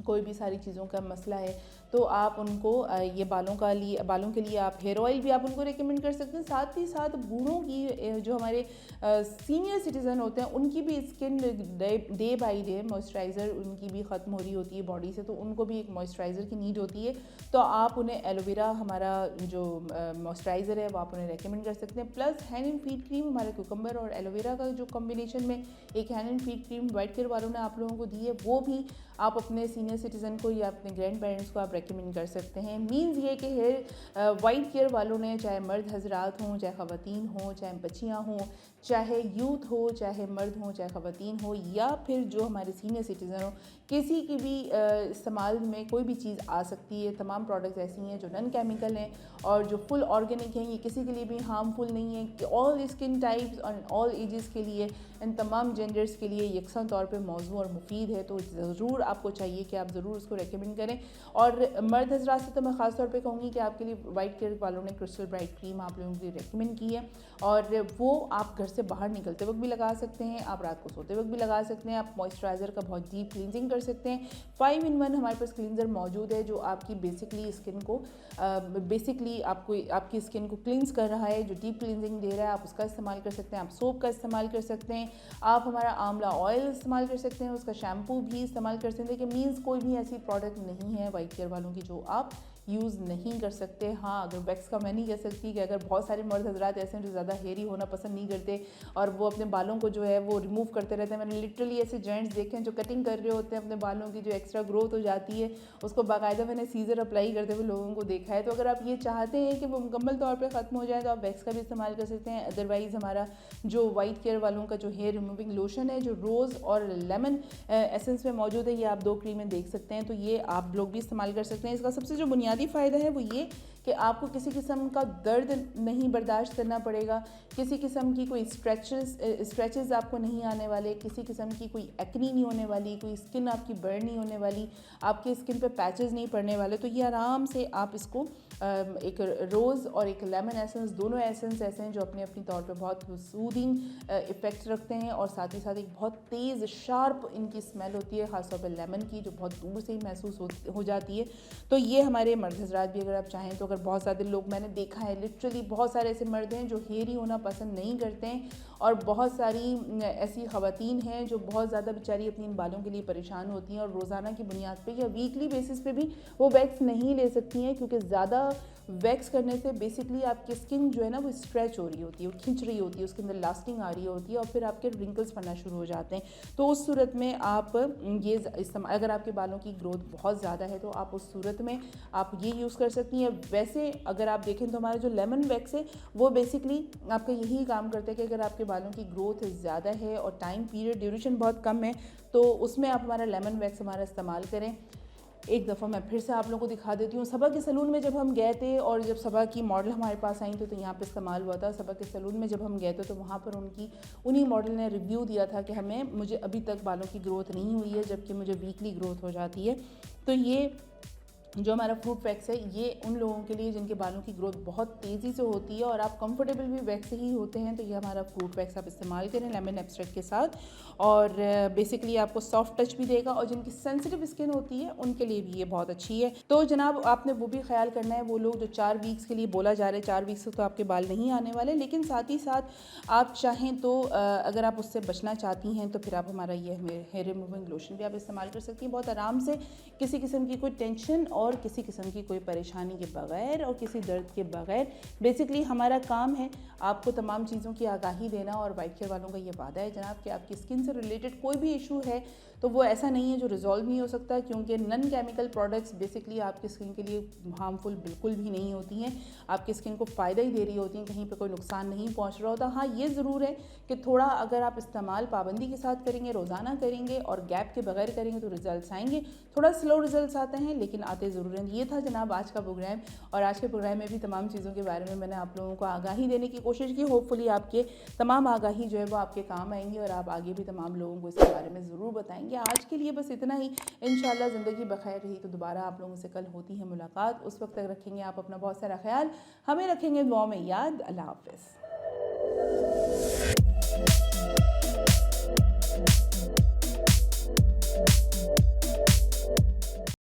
Speaker 2: कोई भी सारी चीज़ों का मसला है, तो आप उनको ये बालों के लिए आप हेयर ऑयल भी आप उनको रेकमेंड कर सकते हैं। साथ ही साथ बूढ़ों की, जो हमारे सीनियर सिटीज़न होते हैं, उनकी भी skin day by day moisturiser उनकी भी ख़त्म हो रही होती है बॉडी से, तो उनको भी एक मॉइस्चराइज़र की नीड होती है। तो आप उन्हें एलोवेरा, हमारा जो मॉइस्चराइज़र है वो आप उन्हें रेकमेंड कर सकते हैं। Plus hand and feet cream, हमारे कुकम्बर और एलोवेरा का जो कॉम्बिनेशन में एक hand and feet cream white care वालों ने आप लोगों को दी है, वो भी आप अपने सीनियर सिटीज़न को या अपने ग्रैंड पेरेंट्स को आप रेकमेंड कर सकते हैं। मीन्स ये कि हेयर वाइट केयर वालों ने, चाहे मर्द हजरात हों, चाहे ख़वातीन हों, चाहे बच्चियाँ हों, चाहे यूथ हो, चाहे मर्द हों, चाहे ख़वातीन हो, या फिर जो हमारे सीनियर सिटीज़न हो, किसी की भी इस्तेमाल में कोई भी चीज़ आ सकती है। तमाम प्रोडक्ट्स ऐसी हैं जो नॉन केमिकल हैं और जो फुल ऑर्गेनिक हैं, ये किसी के लिए भी हार्मफुल नहीं है, कि ऑल स्किन टाइप्स और ऑल एजेस के लिए, इन तमाम जेंडर्स के लिए यकसा तौर पे मौजू और मुफीद है। तो ज़रूर आपको चाहिए कि आप ज़रूर उसको रेकमेंड करें। और मर्द हजरात से तो मैं ख़ास तौर पे कहूँगी कि आपके लिए वाइट केयर वालों ने क्रिस्टल ब्राइट क्रीम आप लोगों के लिए रेकमेंड की है, और वो आप घर से बाहर निकलते वक्त भी लगा सकते हैं, आप रात को सोते वक्त भी लगा सकते हैं। आप मॉइस्चराइज़र का बहुत डीप क्लींजिंग कर सकते हैं। 5-in-1 हमारे पास क्लींजर मौजूद है जो आपकी बेसिकली स्किन को आपकी स्किन को क्लींस कर रहा है, जो डीप क्लींजिंग दे रहा है, आप उसका इस्तेमाल कर सकते हैं। आप सोप का इस्तेमाल कर सकते हैं, आप हमारा आंवला ऑयल इस्तेमाल कर सकते हैं, उसका शैम्पू भी इस्तेमाल कर सकते हैं। कि मीन्स कोई भी ऐसी प्रोडक्ट नहीं है वाइट केयर वालों की जो आप यूज़ नहीं कर सकते। हाँ, अगर वैक्स का मैं नहीं कह सकती कि अगर बहुत सारे मर्द हजरात ऐसे हैं जो ज़्यादा हेयरी होना पसंद नहीं करते और वो अपने बालों को जो है वो रिमूव करते रहते हैं। मैंने लिटरली ऐसे जेंट्स देखे हैं जो कटिंग कर रहे होते हैं अपने बालों की, जो एक्स्ट्रा ग्रोथ हो जाती है उसको बाकायदा मैंने सीज़र अप्लाई करते हुए लोगों को देखा है। तो अगर आप ये चाहते हैं कि वो मुकम्मल तौर पर ख़त्म हो जाए तो आप वैक्स का भी इस्तेमाल कर सकते हैं। अदरवाइज़ हमारा जो वाइट केयर वालों का जो हेयर रिमूविंग लोशन है, जो रोज़ और लेमन एसेंस में मौजूद है, ये आप 2 क्रीमें देख सकते हैं, तो ये आप लोग भी इस्तेमाल कर सकते हैं। इसका सबसे जो बुनियादी फ़ायदा है वो ये कि आपको किसी किस्म का दर्द नहीं बर्दाश्त करना पड़ेगा, किसी किस्म की कोई स्ट्रेचेस आपको नहीं आने वाले, किसी किस्म की कोई एक्नी नहीं होने वाली, कोई स्किन आपकी बर्न नहीं होने वाली, आपके स्किन पे पैचेस नहीं पड़ने वाले। तो ये आराम से आप इसको एक रोज़ और एक लेमन एसेंस, दोनों एसेंस ऐसे हैं जो अपने अपनी तौर पे बहुत सूदिंग इफ़ेक्ट रखते हैं और साथ ही साथ एक बहुत तेज़ शार्प इनकी स्मेल होती है, ख़ासतौर पर लेमन की, जो बहुत दूर से ही महसूस हो जाती है। तो ये हमारे मर्द हजरात भी अगर आप चाहें तो, अगर बहुत ज़्यादा लोग, मैंने देखा है लिटरली बहुत सारे ऐसे मर्द हैं जो हेयरी होना पसंद नहीं करते हैं, और बहुत सारी ऐसी ख़वातीन हैं जो बहुत ज़्यादा बेचारी अपनी इन बालों के लिए परेशान होती हैं और रोज़ाना की बुनियाद पे या वीकली बेसिस पे भी वो वैक्स नहीं ले सकती हैं, क्योंकि ज़्यादा वैक्स करने से बेसिकली आपकी स्किन जो है ना वो स्ट्रेच हो रही होती है, वो खिंच रही होती है, उसके अंदर लास्टिंग आ रही होती है और फिर आपके रिंकल्स पड़ना शुरू हो जाते हैं। तो उस सूरत में आप ये इस्तेमाल, अगर आपके बालों की ग्रोथ बहुत ज़्यादा है तो आप उस सूरत में आप ये यूज़ कर सकती हैं। वैसे अगर आप देखें तो हमारा जो लेमन वैक्स है वो बेसिकली आपका यही काम करता है कि अगर आपके बालों की ग्रोथ ज़्यादा है और टाइम पीरियड ड्यूरेशन बहुत कम है तो उसमें आप हमारा लेमन वैक्स हमारा इस्तेमाल करें। एक दफ़ा मैं फिर से आप लोगों को दिखा देती हूँ। सबा के सैलून में जब हम गए थे और जब सबा की मॉडल हमारे पास आई थी तो यहाँ पे इस्तेमाल हुआ था। सबा के सैलून में जब हम गए थे तो वहाँ पर उन्हीं मॉडल ने रिव्यू दिया था कि मुझे अभी तक बालों की ग्रोथ नहीं हुई है, जबकि मुझे वीकली ग्रोथ हो जाती है। तो ये जो हमारा फ्रूट वैक्स है ये उन लोगों के लिए जिनके बालों की ग्रोथ बहुत तेज़ी से होती है और आप कंफर्टेबल भी वैक्स ही होते हैं, तो ये हमारा फ्रूट वैक्स आप इस्तेमाल करें लेमन एक्सट्रैक्ट के साथ, और बेसिकली आपको सॉफ्ट टच भी देगा और जिनकी सेंसिटिव स्किन होती है उनके लिए भी ये बहुत अच्छी है। तो जनाब आपने वो भी ख्याल करना है, वो लोग जो 4 वीक्स के लिए बोला जा रहा है, 4 वीक्स से तो आपके बाल नहीं आने वाले, लेकिन साथ ही साथ आप चाहें तो अगर आप उससे बचना चाहती हैं तो फिर आप हमारा ये हेयर रिमूविंग लोशन भी आप इस्तेमाल कर सकती हैं बहुत आराम से, किसी किस्म की कोई टेंशन और किसी किस्म की कोई परेशानी के बगैर और किसी दर्द के बगैर। बेसिकली हमारा काम है आपको तमाम चीज़ों की आगाही देना, और वाइट केयर वालों का ये वादा है जनाब कि आपकी स्किन से रिलेटेड कोई भी इशू है तो वो ऐसा नहीं है जो रिजॉल्व नहीं हो सकता, क्योंकि नॉन केमिकल प्रोडक्ट्स बेसिकली आपकी स्किन के लिए हार्मफुल बिल्कुल भी नहीं होती हैं, आपकी स्किन को फ़ायदा ही दे रही होती हैं, कहीं पे कोई नुकसान नहीं पहुंच रहा होता। हाँ, ये ज़रूर है कि थोड़ा अगर आप इस्तेमाल पाबंदी के साथ करेंगे, रोज़ाना करेंगे और गैप के बगैर करेंगे तो रिजल्ट्स आएंगे। थोड़ा स्लो रिजल्ट्स आते हैं लेकिन आते ज़रूर हैं। ये था जनाब आज का प्रोग्राम, और आज के प्रोग्राम में भी तमाम चीज़ों के बारे में मैंने आप लोगों को आगाही देने की कोशिश की। होपफुली आपके तमाम आगाही जो है वो आपके काम आएंगी और आप आगे भी तमाम लोगों को इसके बारे में ज़रूर बताएंगे। आज के लिए बस इतना ही। इंशाल्लाह ज़िंदगी बखैर रही तो दोबारा आप लोगों से कल होती है मुलाकात। उस वक्त तक रखेंगे आप अपना बहुत सारा ख्याल, हमें रखेंगे दुआ में याद। अल्लाह हाफ़िज़।